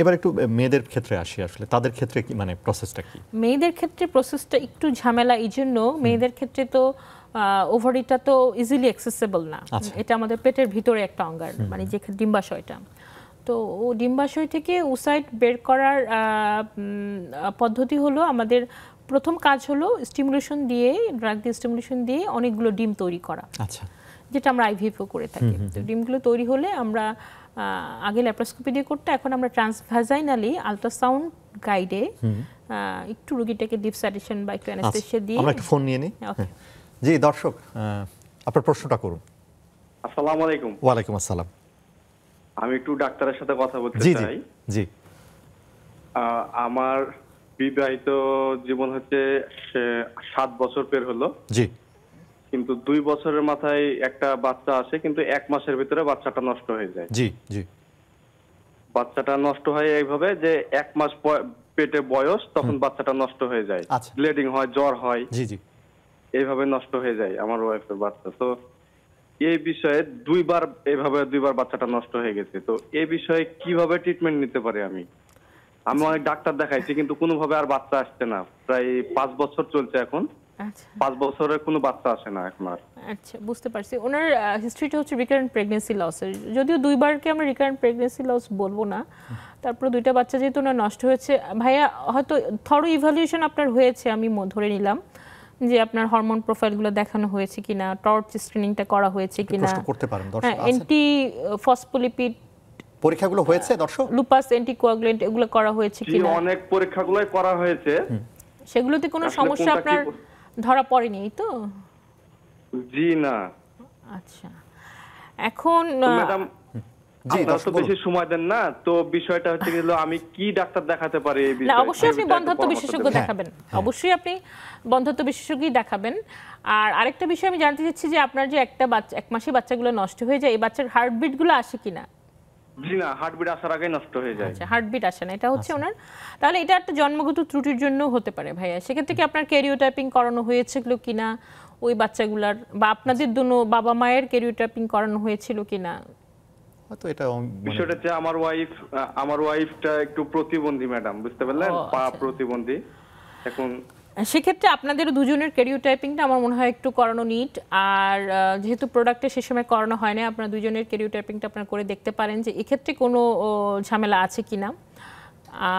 এবার একটু মেয়েদের ক্ষেত্রে আসি, আসলে তাদের ক্ষেত্রে কি মানে প্রসেসটা কি? মেয়েদের ক্ষেত্রে প্রসেসটা একটু ঝামেলা, এই জন্য মেয়েদের ক্ষেত্রে তো ওভারিটা তো ইজিলি অ্যাক্সেসেবল না, এটা আমাদের পেটের ভিতরে একটা অঙ্গার, মানে যে ডিম্বাশয়টা, তো ও ডিম্বাশয় থেকে ওসাইট বের করার পদ্ধতি হলো আমাদের প্রথম কাজ হলো স্টিমুলেশন দিয়ে, ড্রাগ দিয়ে স্টিমুলেশন দিয়ে অনেকগুলো ডিম তৈরি করা, যেটা আমরা আইভিএফও করে থাকি। তো ডিমগুলো তৈরি হলে আমরা আগে ল্যাপারোস্কোপি দিয়ে করতে, এখন আমরা ট্রান্সভাজাইনালি আল্ট্রাসাউন্ড গাইডে একটু রোগীটাকে ডিপ সেডেশন বা একটু অ্যানেস্থেসিয়া দিয়ে। আমরা একটু ফোন নিয়ে নিই। জি দর্শক, আপনার প্রশ্নটা করুন। আসসালামু আলাইকুম। ওয়ালাইকুম আসসালাম। আমি একটু ডাক্তারের সাথে কথা বলতে চাই। জি, আমার বিবাহিত জীবন হচ্ছে 7 বছর পের হলো। জি, কিন্তু 2 বছরের মাথায় একটা বাচ্চা আসে, কিন্তু 1 মাসের ভিতরে বাচ্চাটা নষ্ট হয়ে যায়। জি জি। বাচ্চাটা নষ্ট হয় এইভাবে যে 1 মাস পেটে বয়স, তখন বাচ্চাটা নষ্ট হয়ে যায়, ব্লিডিং হয়, জ্বর হয়, জি জি, এইভাবে নষ্ট হয়ে যায় আমার ওয়াইফের বাচ্চা। তো এই বিষয়ে 2বার বাচ্চাটা নষ্ট হয়ে গেছে। তো এই বিষয়ে কিভাবে ট্রিটমেন্ট নিতে পারি আমি অনেক ডাক্তার দেখাইছি, কিন্তু কোনোভাবে আর বাচ্চা আসছে না। প্রায় 5 বছর চলছে এখন। 5 বছরে কোনো বাচ্চা আসে না এখন আর। আচ্ছা, বুঝতে পারছি। ওনার হিস্ট্রিটা হচ্ছে রিকারেন্ট প্রেগন্যান্সি লস, যদিও 2বারকে আমরা রিকারেন্ট প্রেগন্যান্সি লস বলবো না, তারপরে 2টা বাচ্চা যেহেতু ওনার নষ্ট হয়েছে, ভাইয়া হয়তো থরো ইভ্যালুয়েশন আপনার হয়েছে, আমি ধরে নিলাম যে আপনার হরমোন প্রোফাইলগুলো দেখানো হয়েছে কিনা, টর্চ স্ক্রিনিংটা করা হয়েছে কিনা, করতে পারেন দর্শক। অ্যান্টি ফসফোলিপিড পরীক্ষাগুলো হয়েছে দর্শক, লুপাস অ্যান্টিকোয়াগুলেন্ট এগুলো করা হয়েছে কিনা? অনেক পরীক্ষাগুলোই করা হয়েছে, সেগুলোতে কোনো সমস্যা আপনার ধরা পড়েনি তো? জি না। আচ্ছা, এখন ম্যাডাম আপনারা তো বেশি সময় দেন না, তো বিষয়টা হচ্ছে কি, আমি কি ডাক্তার দেখাতে পারি এই বিষয়ে? অবশ্যই আপনি বন্ধ্যাত্ব বিশেষজ্ঞ দেখাবেন, অবশ্যই আপনি বন্ধ্যাত্ব বিশেষজ্ঞই দেখাবেন। আর আরেকটা বিষয় আমি জানতে চাচ্ছি যে আপনার যে 1 মাসে বাচ্চাগুলো নষ্ট হয়ে যায়, এই বাচ্চার হার্টবিটগুলো আসে কিনা? জি না, হার্টবিট আসার আগেই নষ্ট হয়ে যায়। আচ্ছা, হার্টবিট আসে না, এটা হচ্ছে ওনার, তাহলে এটা একটা জন্মগত ত্রুটির জন্য হতে পারে ভাইয়া। সেক্ষেত্রে কি আপনার ক্যারিওটাইপিং করানো হয়েছিল কিনা ওই বাচ্চাগুলার, বা আপনাদের দুনো বাবা মায়ের ক্যারিওটাইপিং করানো হয়েছিল কিনা? হয়তো এটা বিষয়টা হচ্ছে আমার ওয়াইফটা একটু প্রতিবন্ধী ম্যাডাম, বুঝতে পারলেন, পা প্রতিবন্ধী। এখন সেক্ষেত্রে আপনাদের দুজনের ক্যারিওটাইপিংটা আমার মনে হয় একটু করানো নিট। আর যেহেতু প্রোডাক্টে সে সময় করানো হয় না, আপনার দুজনের ক্যারিওটাইপিংটা আপনারা করে দেখতে পারেন যে এক্ষেত্রে কোনো ঝামেলা আছে কিনা।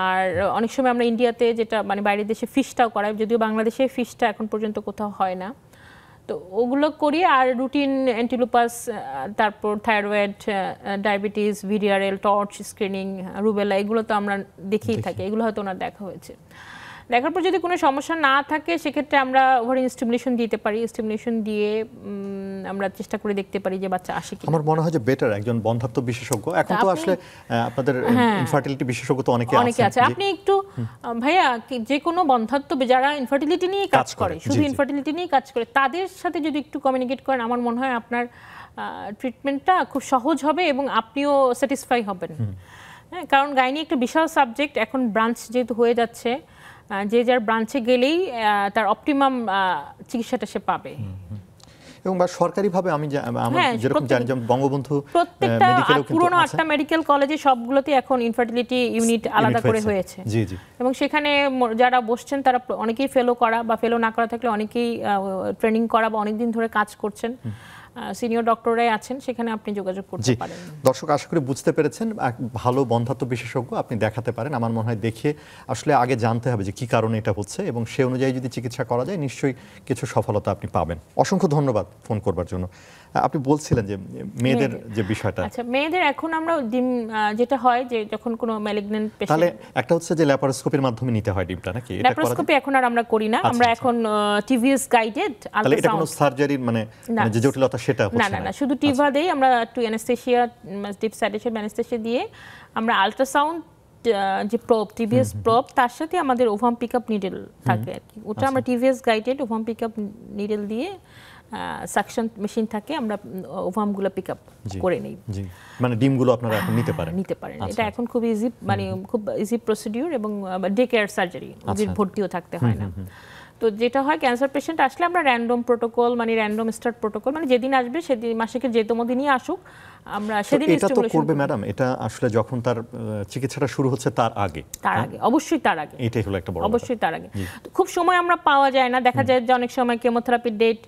আর অনেক সময় আমরা ইন্ডিয়াতে যেটা মানে বাইরের দেশে ফিশটাও করাই, যদিও বাংলাদেশে ফিশটা এখন পর্যন্ত কোথাও হয় না, তো ওগুলো করি। আর রুটিন অ্যান্টিলুপাস, তারপর thyroid, diabetes, VDRL, torch screening, rubella, এগুলো তো আমরা দেখেই থাকি, এগুলো হয়তো ওনার দেখা হয়েছে। দেখার পর যদি কোনো সমস্যা না থাকে সেক্ষেত্রে আমরা ওভারিয়ান স্টিমুলেশন দিতে পারি। স্টিমুলেশন দিয়ে আমরা চেষ্টা করে দেখতে পারি যে বাচ্চা আসে কিনা। আমার মনে হয় যে বেটার একজন বন্ধ্যাত্ব বিশেষজ্ঞ, এখন তো আসলে আপনাদের ইনফার্টিলিটি বিশেষজ্ঞ তো অনেকে আছে। আপনি একটু ভাইয়া যে কোনো বন্ধ্যাত্ব যারা ইনফার্টিলিটি নিয়ে কাজ করে, শুধু ইনফার্টিলিটি নিয়ে কাজ করে, তাদের সাথে যদি একটু কমিউনিকেট করেন, আমার মনে হয় আপনার ট্রিটমেন্টটা খুব সহজ হবে এবং আপনিও স্যাটিসফাই হবেন। হ্যাঁ, কারণ গাইনি একটা বিশাল সাবজেক্ট, এখন ব্রাঞ্চ যেহেতু হয়ে যাচ্ছে, যে যার ব্রাঞ্চে গেলেই তার অপটিমাম চিকিৎসাটা সে পাবে। এবং বা সরকারিভাবে আমি যেরকম জানি যে বঙ্গবন্ধু প্রত্যেকটা পুরনো 8টা মেডিকেল কলেজে সবগুলোতে এখন ইনফার্টিলিটি ইউনিট আলাদা করে হয়েছে। জি জি। এবং সেখানে যারা বসছেন তারা অনেকেই ফেলো করা, বা ফেলো না করা থাকলে অনেকেই ট্রেনিং করা বা অনেকদিন ধরে কাজ করছেন, সিনিয়র ডক্টররাই আছেন, সেখানে আপনি যোগাযোগ করতে পারেন। দর্শক আশা করি বুঝতে পেরেছেন, ভালো বন্ধ্যাত্ব বিশেষজ্ঞ আপনি দেখাতে পারেন। আমার মনে হয় দেখে আসলে আগে জানতে হবে যে কি কারণে এটা হচ্ছে, এবং সে অনুযায়ী যদি চিকিৎসা করা যায় নিশ্চয়ই কিছু সফলতা আপনি পাবেন। অসংখ্য ধন্যবাদ ফোন করবার জন্য। আপনি বলছিলেন যে মেয়েদের যে বিষয়টা। আচ্ছা, মেয়েদের এখন আমরা যেটা হয় যে যখন কোনো ম্যালিগন্যান্ট পেশেন্ট, তাহলে একটা হচ্ছে যে ল্যাপারোস্কোপির মাধ্যমে নিতে হয় ডিমটা, নাকি? এটা ল্যাপারোস্কোপি এখন আর আমরা করি না, আমরা এখন টিভিএস গাইডেড আল্ট্রাসাউন্ড। তাহলে এটা কোনো সার্জারির মানে যে জটিলতা সেটা হচ্ছে না, শুধু টিভা দেই আমরা, একটু অ্যানেস্থেশিয়া, ডিপ সেডেশন অ্যানেস্থেশিয়া দিয়ে আমরা আল্ট্রাসাউন্ড যে প্রব, টিভিএস প্রব, তার সাথে আমাদের ওভাম পিকআপ নিডল থাকে আর কি, ওটা আমরা TVS guided ovum pickup needle দিয়ে সাকশন মেশিন থাকে, আমরা ওভামগুলো পিকআপ করে নেই। মানে ডিমগুলো আপনারা এখন নিতে পারেন। এটা এখন খুব ইজি, মানে খুব ইজি প্রসিডিউর, এবং ডে কেয়ার সার্জারি, ভর্তিও থাকতে হয় না। তো যেটা হয়, ক্যান্সার পেশেন্ট আসলে আমরা র্যান্ডম প্রোটোকল, মানে র্যান্ডম স্টার্ট প্রোটোকল, মানে যেদিন আসবে সেদিন, মাসিকের যে দিনই আসুক আমরা সেদিন স্টিমুলেশন করবে। ম্যাডাম, এটা আসলে যখন তার চিকিৎসাটা শুরু হচ্ছে তার আগে অবশ্যই তার আগে, এটাই হলো একটা বড়, অবশ্যই তার আগে। খুব সময় আমরা পাওয়া যায় না, দেখা যায় যে অনেক সময় কেমোথেরাপির ডেট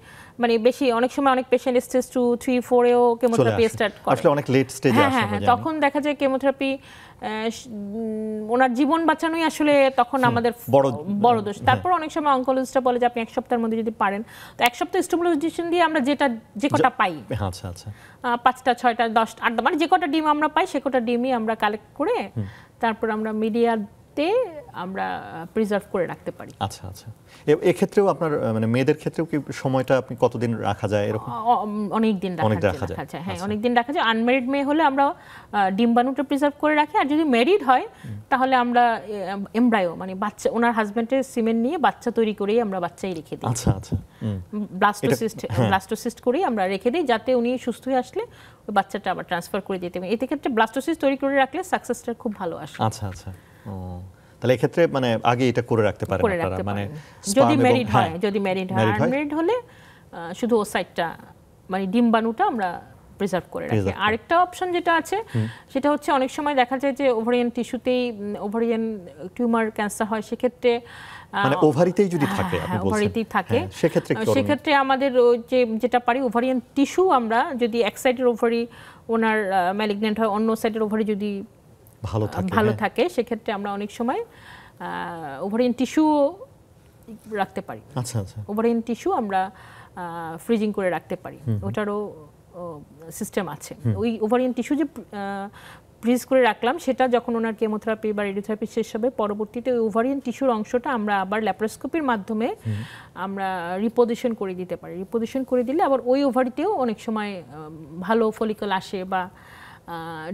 মানে বেশি, অনেক সময় অনেক পেশেন্ট স্টেজ 2, 3, 4 এও কেমোথেরাপি স্টার্ট করে, আসলে অনেক লেট স্টেজে আসে। হ্যাঁ, তখন দেখা যায় কেমোথেরাপি ওনার জীবন বাঁচানোই আসলে তখন আমাদের বড় দোষ। তারপর অনেক সময় অনকোলজিস্টরা বলে যে আপনি 1 সপ্তাহের মধ্যে যদি পারেন, তো 1 সপ্তাহ স্টিমুলেশন দিয়ে আমরা যে কটা পাই, 5টা 6টা 10টা 8টা, মানে যে কটা ডিম আমরা পাই সে কটা ডিমই আমরা কালেক্ট করে তারপর আমরা মিডিয়াতে আমরা প্রিজার্ভ করে রাখতে পারি। আচ্ছা। এই ক্ষেত্রেও আপনার মানে মেয়েদের ক্ষেত্রেও কি সময়টা আপনি কতদিন রাখা যায় এরকম? অনেক দিন রাখা যায়। হ্যাঁ, অনেক দিন রাখা যায়। আনমেরিড মেয়ে হলে আমরা ডিম্বাণুটা প্রিজার্ভ করে রাখি, আর যদি মেরিড হয় তাহলে আমরা এমব্রায়ো, মানে বাচ্চা, ওনার হাজবেন্ডের সিমেন্ট নিয়ে বাচ্চা তৈরি করেই আমরা বাচ্চাই রেখে দিই। আচ্ছা। ব্লাস্টোসিস্ট করেই আমরা রেখে দিই, যাতে উনি সুস্থ হয়ে আসলে ওই বাচ্চাটা আবার ট্রান্সফার করে দিতে হবে। এতে ক্ষেত্রে ব্লাস্টোসিস্ট তৈরি করে রাখলে সাকসেসটা খুব ভালো আসে। আচ্ছা। তাহলে এই ক্ষেত্রে মানে আগে এটা করে রাখতে পারেন আপনারা, মানে যদি মেরিড হয়। আনমেরিড হলে শুধু ও সাইডটা, মানে ডিম্বাণুটা আমরা প্রিজার্ভ করে রাখি। আরেকটা অপশন যেটা আছে সেটা হচ্ছে, অনেক সময় দেখা যায় যে ওভারিয়ান টিস্যুতেই ওভারিয়ান টিউমার ক্যান্সার হয়, সেক্ষেত্রে মানে ওভারিতেই যদি থাকে, আপনি বলছেন ওভারিতেই থাকে, সেক্ষেত্রে আমাদের যেটা পারি, ওভারিয়ান টিস্যু আমরা যদি এক সাইডের ওভারি ওনার ম্যালিগন্যান্ট হয়, অন্য সাইডের ওভারি যদি ভালো থাকে, সেক্ষেত্রে আমরা অনেক সময় ওভারিয়ান টিস্যু রাখতে পারি। আচ্ছা। ওভারিয়ান টিস্যু আমরা ফ্রিজিং করে রাখতে পারি, ওটারও সিস্টেম আছে। ওই ওভারিয়ান টিস্যু যে ফ্রিজ করে রাখলাম, সেটা যখন ওনার কেমোথেরাপি বা রেডিওথেরাপি শেষ হবে, পরবর্তীতে ওই ওভারিয়ান টিস্যুর অংশটা আমরা আবার ল্যাপারোস্কোপির মাধ্যমে আমরা রিপোজিশন করে দিতে পারি। রিপোজিশন করে দিলে আবার ওই ওভারিতেও অনেক সময় ভালো ফলিকল আসে বা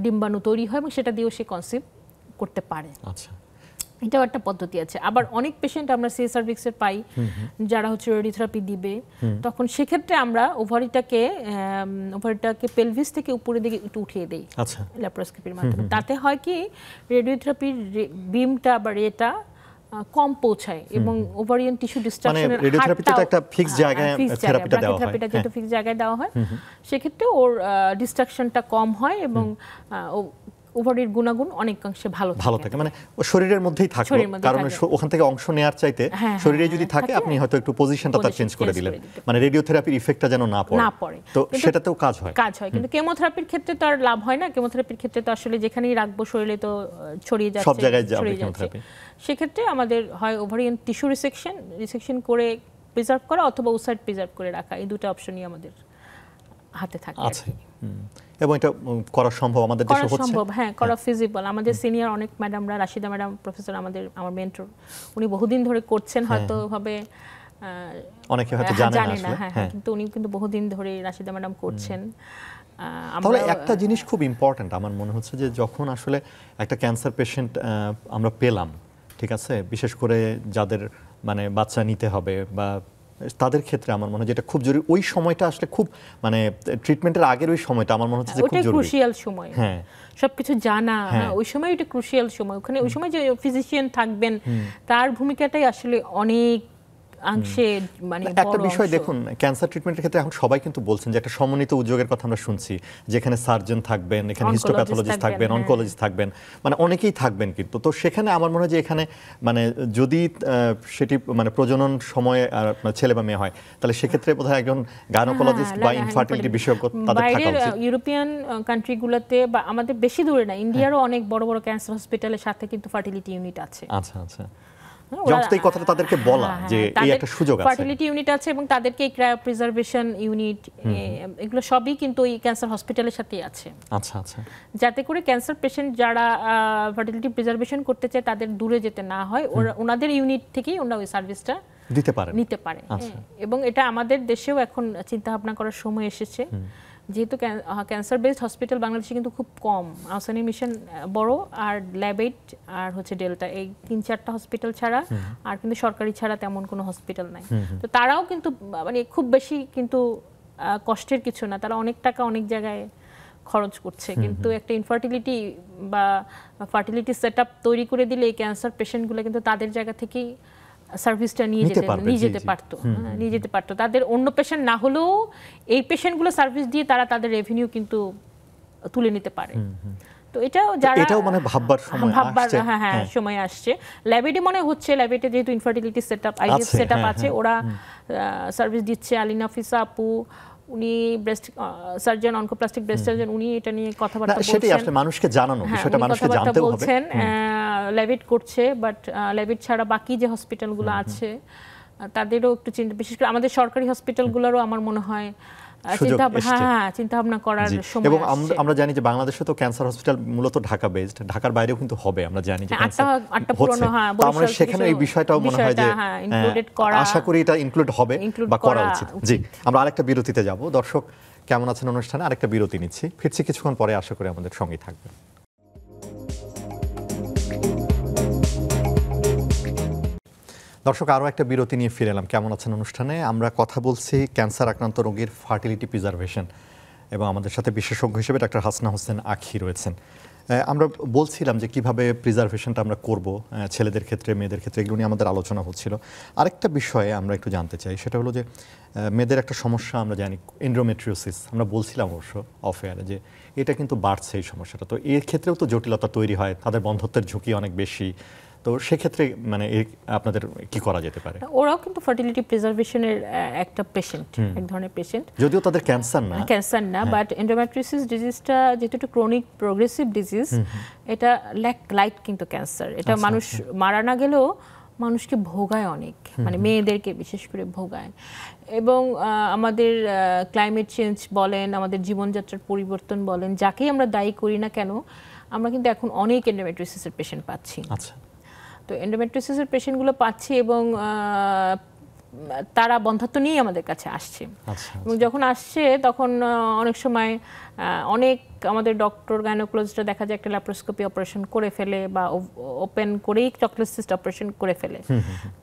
ডিম্বাণু তৈরি হয়, এবং সেটা দিয়েও সে কনসিভ করতে পারে। আচ্ছা। এটাও একটা পদ্ধতি আছে। আবার অনেক পেশেন্ট আমরা সি সার্ভিক্সের পাই যারা হচ্ছে রেডিওথেরাপি দিবে, তখন সেক্ষেত্রে আমরা ওভারিটাকে পেলভিস থেকে উপরের দিকে একটু উঠিয়ে দেই ল্যাপারোস্কোপির মাধ্যমে। তাতে হয় কি রেডিওথেরাপির বিমটা বা রেটা কম পৌঁছায় এবং ওভারিয়ান টিস্যু ডিস্ট্রাকশনের রেডিওথেরাপিতে তো একটা ফিক্স জায়গায় থেরাপিটা দেওয়া হয়, থেরাপিটা যেটা ফিক্স জায়গায় দেওয়া হয়, সেক্ষেত্রে ওর ডিস্ট্রাকশনটা কম হয় এবং ওভারির গুণাগুণ অনেকাংশে ভালো থাকে। মানে শরীরের মধ্যেই থাকবে, কারণ ওখান থেকে অংশ নেওয়ার চাইতে শরীরে যদি থাকে আপনি হয়তো একটু পজিশনটা তার চেঞ্জ করে দিলেন, মানে রেডিওথেরাপির ইফেক্টটা যেন না পড়ে, তো সেটাতেও কাজ হয়। কিন্তু কেমোথেরাপির ক্ষেত্রে তো আর লাভ হয় না। কেমোথেরাপির ক্ষেত্রে তো আসলে যেখানেই রাখবো শরীরে তো ছড়িয়ে যাচ্ছে, সব জায়গায় যাবে কেমোথেরাপি। সেক্ষেত্রে আমাদের হয় ওভারিয়ান টিস্যু রিসেকশন করে প্রিজার্ভ করা অথবা ওসাইড প্রিজার্ভ করে রাখা, এই দুটো অপশনই আমাদের হাতে থাকে আছে। এবং এটা করা সম্ভব আমাদের দেশে হচ্ছে, সম্ভব, হ্যাঁ, করা ফিজিবল। আমাদের সিনিয়র অনেক ম্যাডামরা, রাশিদা ম্যাডাম প্রফেসর আমার মেন্টর, উনি বহুদিন ধরে করছেন, হয়তো ভাবে অনেকে হয়তো জানে না, হ্যাঁ, কিন্তু উনি কিন্তু বহুদিন ধরে রাশিদা ম্যাডাম করছেন। তাহলে একটা জিনিস খুব ইম্পর্ট্যান্ট আমার মনে হচ্ছে যে যখন আসলে একটা ক্যান্সার পেশেন্ট আমরা পেলাম, ঠিক আছে, বিশেষ করে যাদের মানে বাচ্চা নিতে হবে বা তাদের ক্ষেত্রে আমার মনে হয় যেটা খুব জরুরি, ওই সময়টা আসলে খুব মানে ট্রিটমেন্টের আগের ওই সময়টা আমার মনে হচ্ছে যে খুব জরুরি, ক্রুশিয়াল সময়। হ্যাঁ, সবকিছু জানা, ওই সময় এটা ক্রুশিয়াল সময়। ওখানে ওই সময় যে ফিজিশিয়ান থাকবেন তার ভূমিকাটাই আসলে অনেক অংশে মানে একটা বিষয় দেখুন, ক্যান্সার ট্রিটমেন্টের ক্ষেত্রে এখন সবাই কিন্তু বলছেন যে একটা সমন্বিত উদ্যোগের কথা আমরা শুনছি, যেখানে সার্জন থাকবেন, এখানে হিস্টোপ্যাথোলজিস্ট থাকবেন, অনকোলজিস্ট থাকবেন, মানে অনেকেই থাকবেন কিন্তু। তো সেখানে আমার মনে হয় যে এখানে মানে যদি সেটি মানে প্রজনন সময়ে ছেলে বা মেয়ে হয়, তাহলে সেক্ষেত্রে বোধহয় একজন গাইনোকোলজিস্ট বা ইনফার্টিলিটি বিশেষজ্ঞ তাদের থাকা উচিত। ইউরোপিয়ান কান্ট্রিগুলোতে বা আমাদের বেশি দূরে না, ইন্ডিয়ারও অনেক বড় বড় ক্যান্সার হসপিটালের সাথে কিন্তু ফার্টিলিটি ইউনিট আছে। আচ্ছা, এই কথাটা তাদেরকে বলা যে এই একটা সুযোগ আছে, ফার্টিলিটি ইউনিট আছে এবং তাদেরকে ক্রায়োপ্রিজার্ভেশন ইউনিট, এগুলো সবই কিন্তু এই ক্যান্সার হসপিটালের সাথেই আছে। আচ্ছা, যাতে করে ক্যান্সার পেশেন্ট যারা ফার্টিলিটি প্রিজার্ভেশন করতে চায় তাদের দূরে যেতে না হয়, ওনাদের ইউনিট থেকেই ওনারা ওই সার্ভিসটা নিতে পারে। এবং এটা আমাদের দেশেও এখন চিন্তা ভাবনা করার সময় এসেছে, যেহেতু ক্যান্সার বেসড হসপিটাল বাংলাদেশে কিন্তু খুব কম। আহসানি মিশন বড়, আর ল্যাবেট আর হচ্ছে ডেল্টা, এই 3-4টা হসপিটাল ছাড়া আর কিন্তু সরকারি ছাড়া তেমন কোনো হসপিটাল নাই। তো তারাও কিন্তু মানে খুব বেশি কিন্তু কষ্টের কিছু না, তারা অনেক টাকা অনেক জায়গায় খরচ করছে, কিন্তু একটা ইনফার্টিলিটি বা ফার্টিলিটি সেটআপ তৈরি করে দিলে এই ক্যান্সার পেশেন্টগুলো কিন্তু তাদের জায়গা থেকেই সার্ভিসটা নিয়ে যেতে পারতো। তাদের অন্য পেশেন্ট না হলেও এই পেশেন্টগুলো সার্ভিস দিয়ে তারা তাদের রেভিনিউ কিন্তু তুলে নিতে পারে। তো এটাও মানে ভাববার সময় আসছে। ল্যাবেটে মনে হচ্ছে, ল্যাবেটে যেহেতু ইনফার্টিলিটি সেটআপ, আইভিএফ সেটআপ আছে, ওরা সার্ভিস দিচ্ছে। আলিনা ফিসা আপু, উনি breast surgeon, oncoplastic breast surgeon, উনি এটা নিয়ে কথাবার্তা বলছেন। সেটাই আসলে মানুষকে জানানো, বিষয়টা মানুষকে জানতে হবে। ল্যাবেট করছে, বাট ল্যাবেট ছাড়া বাকি যে হসপিটালগুলো আছে তাদেরও একটু চিন্তা, বিশেষ করে আমাদের সরকারি হসপিটালগুলোরও আমার মনে হয় চিন্তা ভাবনা করার সময়। এবং আমরা জানি যে বাংলাদেশে তো ক্যান্সার হসপিটাল মূলত ঢাকা বেসড, ঢাকার বাইরেও কিন্তু হবে, আমরা জানি যে আমরা সেখানে এই বিষয়টাও মনে হয় যে আশা করি এটা ইনক্লুড হবে বা করা উচিত। জি, আমরা আরেকটা বিরতিতে যাব। দর্শক কেমন আছেন অনুষ্ঠানে আরেকটা বিরতি নিচ্ছি, ফিরছি কিছুক্ষণ পরে, আশা করি আমাদের সঙ্গেই থাকবেন। দর্শক আরও একটা বিরতি নিয়ে ফিরে এলাম। কেমন আছেন অনুষ্ঠানে আমরা কথা বলছি ক্যান্সার আক্রান্ত রোগীর ফার্টিলিটি প্রিজার্ভেশন, এবং আমাদের সাথে বিশেষজ্ঞ হিসেবে ডাক্তার হাসনা হোসেন আখি রয়েছেন। আমরা বলছিলাম যে কিভাবে প্রিজার্ভেশনটা আমরা করব ছেলেদের ক্ষেত্রে, মেয়েদের ক্ষেত্রে, এগুলো নিয়ে আমাদের আলোচনা হচ্ছিল। আরেকটা বিষয়ে আমরা একটু জানতে চাই, সেটা হলো যে মেয়েদের একটা সমস্যা আমরা জানি, এন্ডোমেট্রিওসিস, আমরা বলছিলাম অবশ্য অফ এয়ারে যে এটা কিন্তু বাড়ছে এই সমস্যাটা। তো এর ক্ষেত্রেও তো জটিলতা তৈরি হয়, তাদের বন্ধ্যত্বের ঝুঁকি অনেক বেশি। তো সেক্ষেত্রে মানে আপনাদের কি করা যেতে পারে? ওরাও কিন্তু ফার্টিলিটি প্রিজার্ভেশনের একটা পেশেন্ট, এক ধরনের পেশেন্ট, যদিও তাদের ক্যান্সার না, বাট এন্ডোমেট্রিওসিস ডিজিজটা যেহেতু ক্রনিক প্রোগ্রেসিভ ডিজিজ, এটা লাইক কিন্তু ক্যান্সার। এটা মানুষ মারা না গেলেও মানুষকে ভোগায় অনেক, মানে মেয়েদেরকে বিশেষ করে ভোগায়। এবং আমাদের ক্লাইমেট চেঞ্জ বলেন, আমাদের জীবনযাত্রার পরিবর্তন বলেন, যাকেই আমরা দায়ী করি না কেন, আমরা কিন্তু এখন অনেক এন্ডোমেট্রিওসিসের পেশেন্ট পাচ্ছি। তো এন্ডোমেট্রিওসিসের পেশেন্টগুলো পাচ্ছি এবং তারা বন্ধ্যাত্ব নিয়েই আমাদের কাছে আসছে। এবং যখন আসছে তখন অনেক সময় অনেক আমাদের ডক্টর গাইনোকোলজিস্টরা দেখা যায় একটা ল্যাপ্রোস্কোপি অপারেশন করে ফেলে বা ওপেন করেই চকলেট সিস্ট অপারেশন করে ফেলে।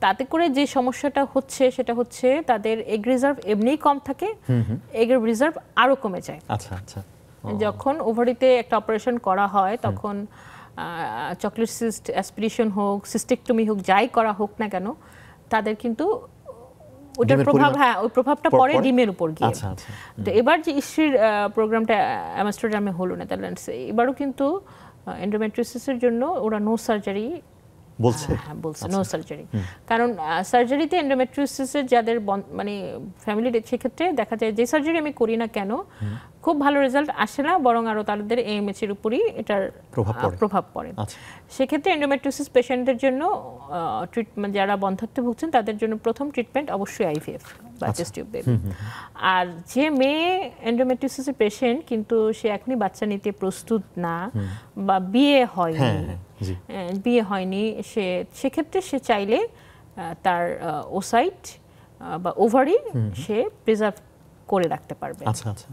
তাতে করে যে সমস্যাটা হচ্ছে সেটা হচ্ছে তাদের এগ রিজার্ভ এমনিই কম থাকে, এগের রিজার্ভ আরো কমে যায়। আচ্ছা আচ্ছা। যখন ওভারিতে একটা অপারেশন করা হয় তখন চকলেট সিস্ট অ্যাসপিরেশন হোক, সিস্টেকটমি হোক, যাই করা হোক না কেন, তাদের কিন্তু ওটার প্রভাব, হ্যাঁ ওই প্রভাবটা পড়ে ডিমের উপর গিয়ে। তো এবার যে ইস্ট্রির প্রোগ্রামটা আমস্টারডামে হলো নেদারল্যান্ডসে, এবারও কিন্তু এন্ডোমেট্রিওসিসের জন্য ওরা নো সার্জারি বলছে, হ্যাঁ বলছে নো সার্জারি। কারণ সার্জারিতে এন্ডোমেট্রিওসিসের যাদের মানে ফ্যামিলির, সেক্ষেত্রে দেখা যায় যে সার্জারি আমি করি না কেন খুব ভালো রেজাল্ট আসে না, বরং আরো তাদের এএমএইচ এর উপরই এটার প্রভাব পড়ে। সেক্ষেত্রে এন্ডোমেট্রিওসিস পেশেন্টদের জন্য ট্রিটমেন্ট, যারা বন্ধ্যাত্বে ভুগছেন তাদের জন্য প্রথম ট্রিটমেন্ট অবশ্যই আইভিএফ বা চেস্ট টিউব বেবি। আর যে মেয়ে এন্ডোমেট্রিওসিসের পেশেন্ট কিন্তু সে এখনই বাচ্চা নিতে প্রস্তুত না বা বিয়ে হয়নি, সেক্ষেত্রে সে চাইলে তার ওসাইট বা ওভারি সে প্রিজার্ভ করে রাখতে পারবে। আচ্ছা আচ্ছা।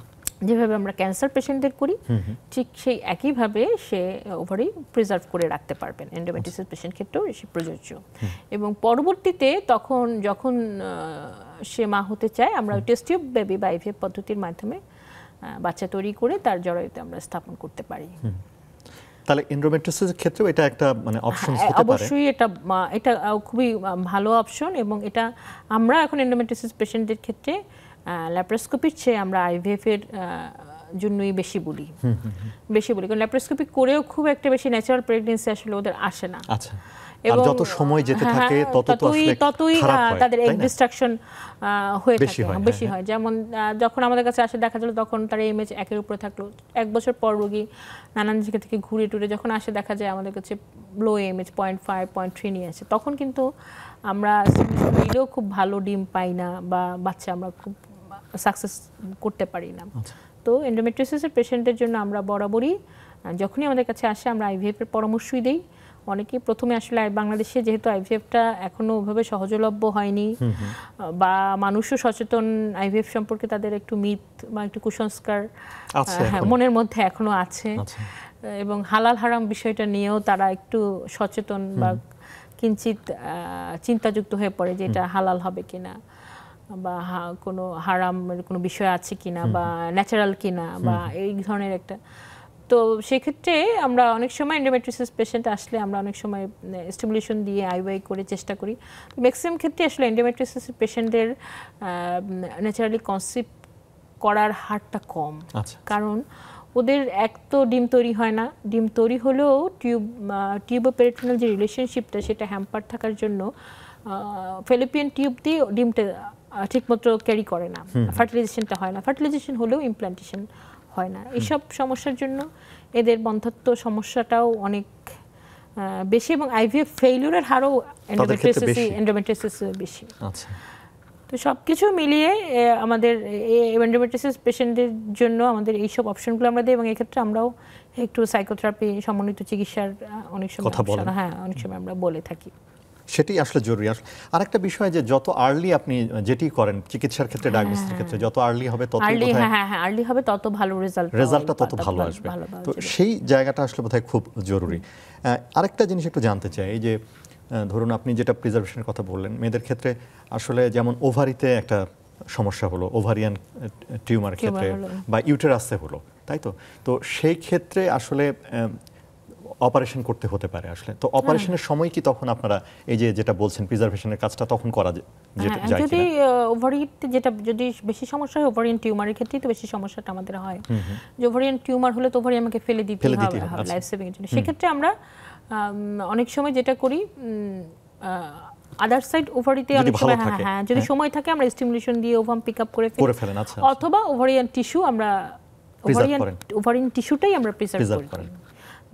যেভাবে আমরা ক্যান্সার পেশেন্টদের করি ঠিক সেই একইভাবে সে ওভারি প্রিজার্ভ করে রাখতে পারবেন। এন্ডোমেট্রিওসিস পেশেন্ট ক্ষেত্রেও সে প্রযোজ্য। এবং পরবর্তীতে তখন যখন সে মা হতে চায়, আমরা টেস্ট টিউব বেবি বা আইভিএফ পদ্ধতির মাধ্যমে বাচ্চা তৈরি করে তার জরায়ুতে আমরা স্থাপন করতে পারি। তাহলে এন্ডোমেট্রিওসিসের ক্ষেত্রেও এটা একটা মানে অপশন হতে পারে। অবশ্যই এটা খুবই ভালো অপশন। এবং এটা আমরা এখন এন্ডোমেট্রিওসিস পেশেন্টদের ক্ষেত্রে ল্যাপ্রোস্কোপির চেয়ে আমরা আইভিএফ এর জন্যই বেশি বলি। কারণ ল্যাপ্রোস্কোপি করেও খুব একটা বেশি ন্যাচারাল প্রেগন্যান্সি আসলে ওদের আসে না। আচ্ছা। এবং যত সময় যেতে থাকে ততই তাদের এগ ডিস্ট্রাকশন হয়ে থাকে, বেশি হয়। যেমন যখন আমাদের কাছে আসে দেখা গেল তখন তার এমএইচ 1 এর উপরে থাকলো, 1 বছর পর রোগী নানান জায়গা থেকে ঘুরে টুরে যখন আসে দেখা যায় আমাদের কাছে লো এমএইচ 0.5 0.3 নিয়ে আসে, তখন কিন্তু আমরা দিলেও খুব ভালো ডিম পাই না বা বাচ্চা আমরা খুব সাকসেস করতে পারি না। তো এন্ডোমেট্রিওসিসের পেশেন্টদের জন্য আমরা বরাবরই যখনই আমাদের কাছে আসে আমরা আইভিএফ এর পরামর্শই দেই। অনেকেই প্রথমে আসলে বাংলাদেশে যেহেতু আইভিএফটা এখনো ওইভাবে সহজলভ্য হয়নি বা মানুষও সচেতন আইভিএফ সম্পর্কে, তাদের একটু মিথ বা একটু কুসংস্কার মনের মধ্যে এখনো আছে। এবং হালাল হারাম বিষয়টা নিয়েও তারা একটু সচেতন বা কিঞ্চিত চিন্তাযুক্ত হয়ে পড়ে যে এটা হালাল হবে কিনা বা কোনো হারামের কোনো বিষয় আছে কিনা বা ন্যাচারাল কিনা বা এই ধরনের একটা। তো সেক্ষেত্রে আমরা অনেক সময় এন্ডোমেট্রিওসিস পেশেন্ট আসলে আমরা অনেক সময় স্টিমুলেশন দিয়ে আইওআই করে চেষ্টা করি। ম্যাক্সিমাম ক্ষেত্রে আসলে এন্ডোমেট্রিওসিস পেশেন্টদের ন্যাচারালি কনসিভ করার হারটা কম। কারণ ওদের এক তো ডিম তৈরি হয় না, ডিম তৈরি হলেও টিউবোপেরিটোনাল যে রিলেশনশিপটা সেটা হ্যাম্পার থাকার জন্য ফেলোপিয়ান টিউব দিয়ে ডিমটা ঠিকমতো ক্যারি করে না, ফার্টিলাইজেশনটা হয় না, ফার্টিলাইজেশন হলেও ইমপ্ল্যান্টেশন হয় না। এইসব সমস্যার জন্য এদের বন্ধ্যাত্ব সমস্যাটাও অনেক বেশি এবং আইভিএফ ফেইলিউরের হারও এন্ডোমেট্রিওসিস বেশি। তো সবকিছু মিলিয়ে আমাদের এন্ডোমেট্রিওসিস পেশেন্টদের জন্য আমাদের এইসব অপশনগুলো আমরা দিই এবং এক্ষেত্রে আমরাও একটু সাইকোথেরাপি সমন্বিত চিকিৎসার অনেক সময় অনেক সময় আমরা বলে থাকি। সেটাই আসলে জরুরি। আরেকটা বিষয় যে যত আর্লি আপনি যেটি করেন চিকিৎসার ক্ষেত্রে, ডায়াগনোসিসের ক্ষেত্রে যত আর্লি হবে তত আর্লি হবে তত ভালো রেজাল্টটা তত ভালো আসবে। তো সেই জায়গাটা আসলে বোধহয় খুব জরুরি। আরেকটা জিনিস একটু জানতে চাই, এই যে ধরুন আপনি যেটা প্রিজার্ভেশনের কথা বললেন, মেয়েদের ক্ষেত্রে আসলে যেমন ওভারিতে একটা সমস্যা হলো, ওভারিয়ান টিউমার ক্ষেত্রে বা ইউটেরাসে হলো, তাই তো? তো সেই ক্ষেত্রে আসলে অপারেশন করতে হতে পারে আসলে। তো অপারেশনের সময় কি তখন আপনারা এই যে যেটা বলছেন প্রিজার্ভেশনের কাজটা তখন করা যায়? যদি ওভারিতে যদি বেশি সমস্যা হয়, ওভারিয়ান টিউমারের ক্ষেত্রে তো বেশি সমস্যাটা আমাদের হয়। যে ওভারিয়ান টিউমার হলে তো ওভারি আমাকে ফেলে দিতে হবে লাইফ সেভিং এর জন্য। সেক্ষেত্রে আমরা অনেক সময় যেটা করি, আদার সাইড ওভারিতে অনেক সময় যদি সময় থাকে আমরা স্টিমুলেশন দিয়ে ওভাম পিক আপ করে ফেলেন, অথবা ওভারিয়ান টিস্যু আমরা ওভারিয়ান টিস্যুটাই আমরা প্রিজার্ভ করি।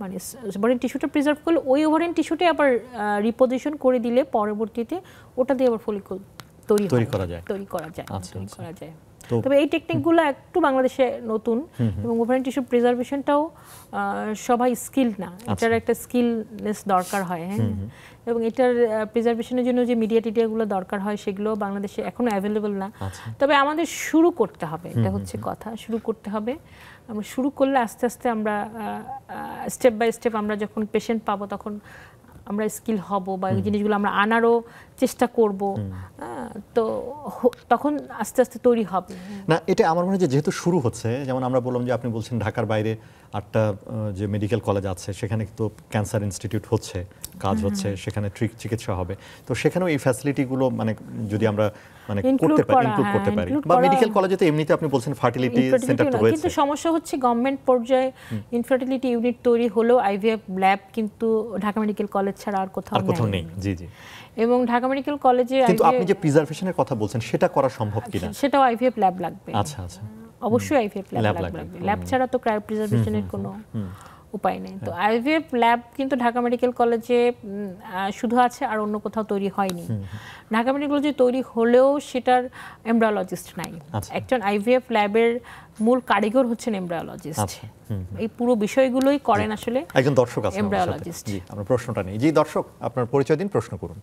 মানে ওভারিয়ান টিস্যুটা প্রিজার্ভ করলে ওই ওভারিয়ান টিস্যুটাই আবার রিপোজিশন করে দিলে পরবর্তীতে ওটা দিয়ে আবার ফলিকল তৈরি করা যায়। তবে এই টেকনিকগুলো একটু বাংলাদেশে নতুন, এবং ওভারিয়ান টিস্যু প্রিজার্ভেশনটাও সবাই স্কিল না, এটার একটা স্কিলনেস দরকার হয়। হ্যাঁ, এবং এটার প্রিজার্ভেশনের জন্য যে মিডিয়া টিডিয়াগুলো দরকার হয় সেগুলো বাংলাদেশে এখনো অ্যাভেলেবল না। তবে আমাদের শুরু করতে হবে, এটা হচ্ছে কথা, শুরু করতে হবে। আমরা শুরু করলে আস্তে আস্তে আমরা স্টেপ বাই স্টেপ আমরা যখন পেশেন্ট পাবো তখন আমরা স্কিল হব, বা এই জিনিসগুলো আমরা আনারও চেষ্টা করব, তো তখন আস্তে আস্তে তৈরি হবে। না, এটা আমার মনে হয় যে যেহেতু শুরু হচ্ছে, যেমন আমরা বললাম যে আপনি বলছেন ঢাকার বাইরে 8টা যে মেডিকেল কলেজ আছে সেখানে কিন্তু ক্যান্সার ইনস্টিটিউট হচ্ছে, কাজ হচ্ছে, সেখানে চিকিৎসা হবে। তো সেখানেও এই ফ্যাসিলিটিগুলো মানে যদি আমরা মানে করতে পারি, ইনক্লুড করতে পারি, বা মেডিকেল কলেজে তো এমনিতে আপনি বলছেন ফার্টিলিটি সেন্টার তো রয়েছে, কিন্তু সমস্যা হচ্ছে গভর্নমেন্ট পর্যায়ে ইনফার্টিলিটি ইউনিট তৈরি হলেও আইভিএফ ল্যাব কিন্তু ঢাকা মেডিকেল কলেজ ছাড়া আর কোথাও নেই। জি জি। এবং ঢাকা মেডিকেল কলেজে কিন্তু আপনি যে প্রিজার্ভেশনের কথা বলছেন সেটা করা সম্ভব কিনা? সেটাও আইভিএফ ল্যাব লাগবে। আচ্ছা আচ্ছা, অবশ্যই আইভিএফ ল্যাব লাগবে। ল্যাব ছাড়া তো ক্রায়ো প্রিজার্ভেশনের কোনো উপায় নেই। তো আইভিএফ ল্যাব কিন্তু ঢাকা মেডিকেল কলেজে শুধু আছে, আর অন্য কোথাও তৈরি হয়নি। ঢাকা মেডিকেল কলেজে তৈরি হলেও সেটার এমব্রায়োলজিস্ট নাই। একজন আইভিএফ ল্যাবের মূল কারিগর হচ্ছেন এমব্রায়োলজিস্ট। এই পুরো বিষয়গুলোই করেন আসলে একজন দর্শক আছেন এমব্রায়োলজিস্ট। জি, আমরা প্রশ্নটা নেই। জি দর্শক, আপনার পরিচয় দিন, প্রশ্ন করুন।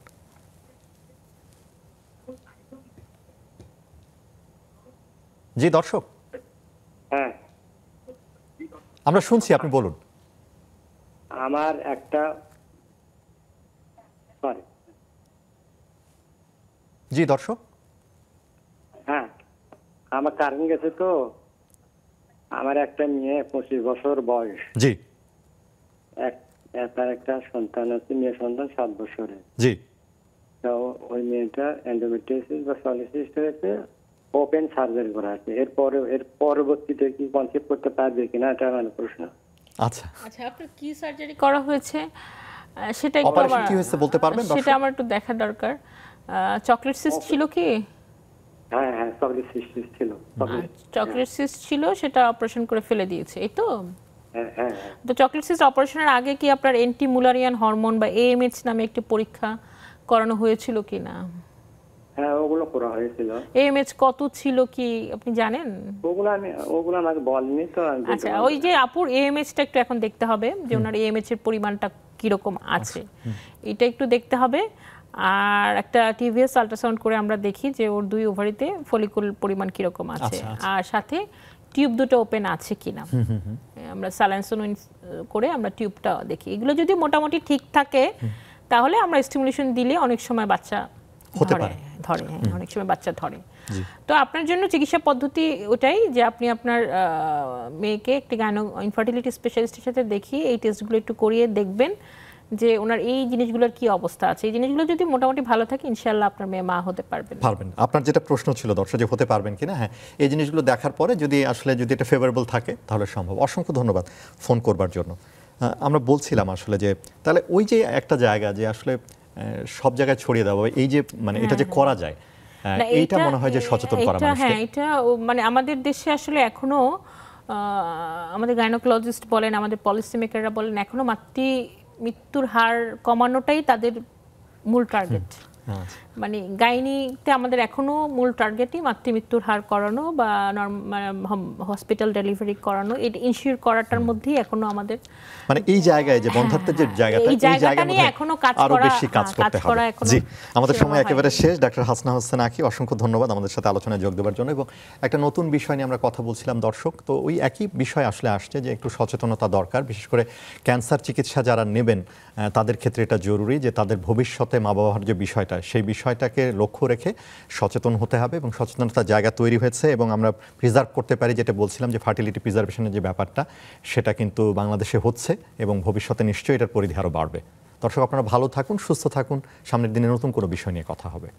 জি দর্শক, হ্যাঁ আমরা শুনছি, আপনি বলুন। আমার একটা জি দর্শক, হ্যাঁ আমার কারেন্ট গেছে, তো আমার একটা মেয়ে 25 বছর বয়স, জি, তার একটা সন্তান আছে, মেয়ে সন্তান 7 বছরের। জি, তো ওই মেয়েটা এন্ডোমেট্রিওসিস বা পলিসিস্ট হয়েছে, ওপেন সার্জারি করা আছে। এর পরবর্তীতে কি কনসিভ করতে পারবে কিনা, এটা আমার প্রশ্ন। আচ্ছা আচ্ছা, আপনার কি সার্জারি করা হয়েছে সেটা একটু অপারেশন কি হয়েছে বলতে পারবেন? সেটা আমার একটু দেখা দরকার। চকলেট সিস্ট ছিল কি? হ্যাঁ হ্যাঁ, চকলেট সিস্ট ছিল। চকলেট সিস্ট ছিল, সেটা অপারেশন করে ফেলে দিয়েছে, এই তো? হ্যাঁ হ্যাঁ। তো চকলেট সিস্ট অপারেশনের আগে কি আপনার এন্টি মুলারিয়ান হরমোন বা এএমএইচ নামে একটি পরীক্ষা করানো হয়েছিল কিনা? হ্যাঁ, ওগুলো করা হয়েছিল। এএমএইচ কত ছিল কি আপনি জানেন? ওগুলো আমাকে বলেনি তো। আচ্ছা, ওই যে আপুর এএমএইচটা একটু এখন দেখতে হবে যে ওনার এএমএইচ এর পরিমাণটা কিরকম আছে, এটা একটু দেখতে হবে। আর একটা টিভিএস আল্ট্রাসাউন্ড করে আমরা দেখি যে ওর 2 ওভারিতে ফলিকুল পরিমাণ কিরকম আছে, আর সাথে টিউব দুটো ওপেন আছে কিনা। আমরা স্যালাইনসোনিন করে আমরা টিউবটা দেখি। এগুলো যদি মোটামুটি ঠিক থাকে তাহলে আমরা স্টিমুলেশন দিলে অনেক সময় বাচ্চা ধরে। হ্যাঁ, অনেক সময় বাচ্চা ধরে। তো আপনার জন্য চিকিৎসা পদ্ধতি ওটাই যে আপনি আপনার মেয়েকে একটি ইনফার্টিলিটি স্পেশালিস্টের সাথে দেখিয়ে এই টেস্টগুলো একটু করিয়ে দেখবেন যে ওনার এই জিনিসগুলোর কি অবস্থা আছে। এই জিনিসগুলো যদি মোটামুটি ভালো থাকে ইনশাআল্লাহ আপনার মেয়ে মা হতে পারবেন। আপনার যেটা প্রশ্ন ছিল দর্শক, যে হতে পারবেন কিনা, হ্যাঁ, এই জিনিসগুলো দেখার পরে যদি এটা ফেভারেবল থাকে তাহলে সম্ভব। অসংখ্য ধন্যবাদ ফোন করবার জন্য। আমরা বলছিলাম আসলে যে তাহলে ওই যে একটা জায়গা যে আসলে সব জায়গায় ছড়িয়ে দেওয়া, এই যে মানে এটা যে করা যায়, এইটা মনে হয় যে সচেতন করা মানুষকে। হ্যাঁ, এটা মানে আমাদের দেশে আসলে এখনো আমাদের গাইনোকোলজিস্ট বলেন, আমাদের পলিসি মেকাররা বলেন, এখনো মৃত্যুর হার কমানোটাই তাদের মূল টার্গেট। মানে গাইনিতে আমাদের এখনো মূল টার্গেটই মাতৃমৃত্যুর হার করানো বা হসপিটাল ডেলিভারি করানো, এটা ইনশিওর করাটার মধ্যেই এখনো আমাদের মানে এই জায়গায় যে বন্ধাত্বের যে জায়গাটা, এই জায়গা নিয়ে এখনো কাজ আরো বেশি কাজ করতে হবে। জি, আমাদের সময় একেবারে শেষ। ডাক্তার হাসনা হোসেন আঁখি, অসংখ্য ধন্যবাদ আমাদের সাথে আলোচনায় যোগ দেওয়ার জন্য। এবং একটা নতুন বিষয় নিয়ে আমরা কথা বলছিলাম দর্শক, তো ওই একই বিষয় আসলে আসছে যে একটু সচেতনতা দরকার, বিশেষ করে ক্যান্সার চিকিৎসা যারা নেবেন তাদের ক্ষেত্রে এটা জরুরি যে তাদের ভবিষ্যতে মা বাবার যে বিষয়টা, সেই বিষয়টাকে লক্ষ্য রেখে সচেতন হতে হবে এবং সচেতনতার জায়গা তৈরি হয়েছে। এবং আমরা প্রিজার্ভ করতে পারি, যেটা বলছিলাম যে ফার্টিলিটি প্রিজার্ভেশনের যে ব্যাপারটা, সেটা কিন্তু বাংলাদেশে হচ্ছে এবং ভবিষ্যতে নিশ্চয়ই এটার পরিধি আরও বাড়বে। দর্শক, আপনারা ভালো থাকুন, সুস্থ থাকুন। সামনের দিনে নতুন কোনো বিষয় নিয়ে কথা হবে।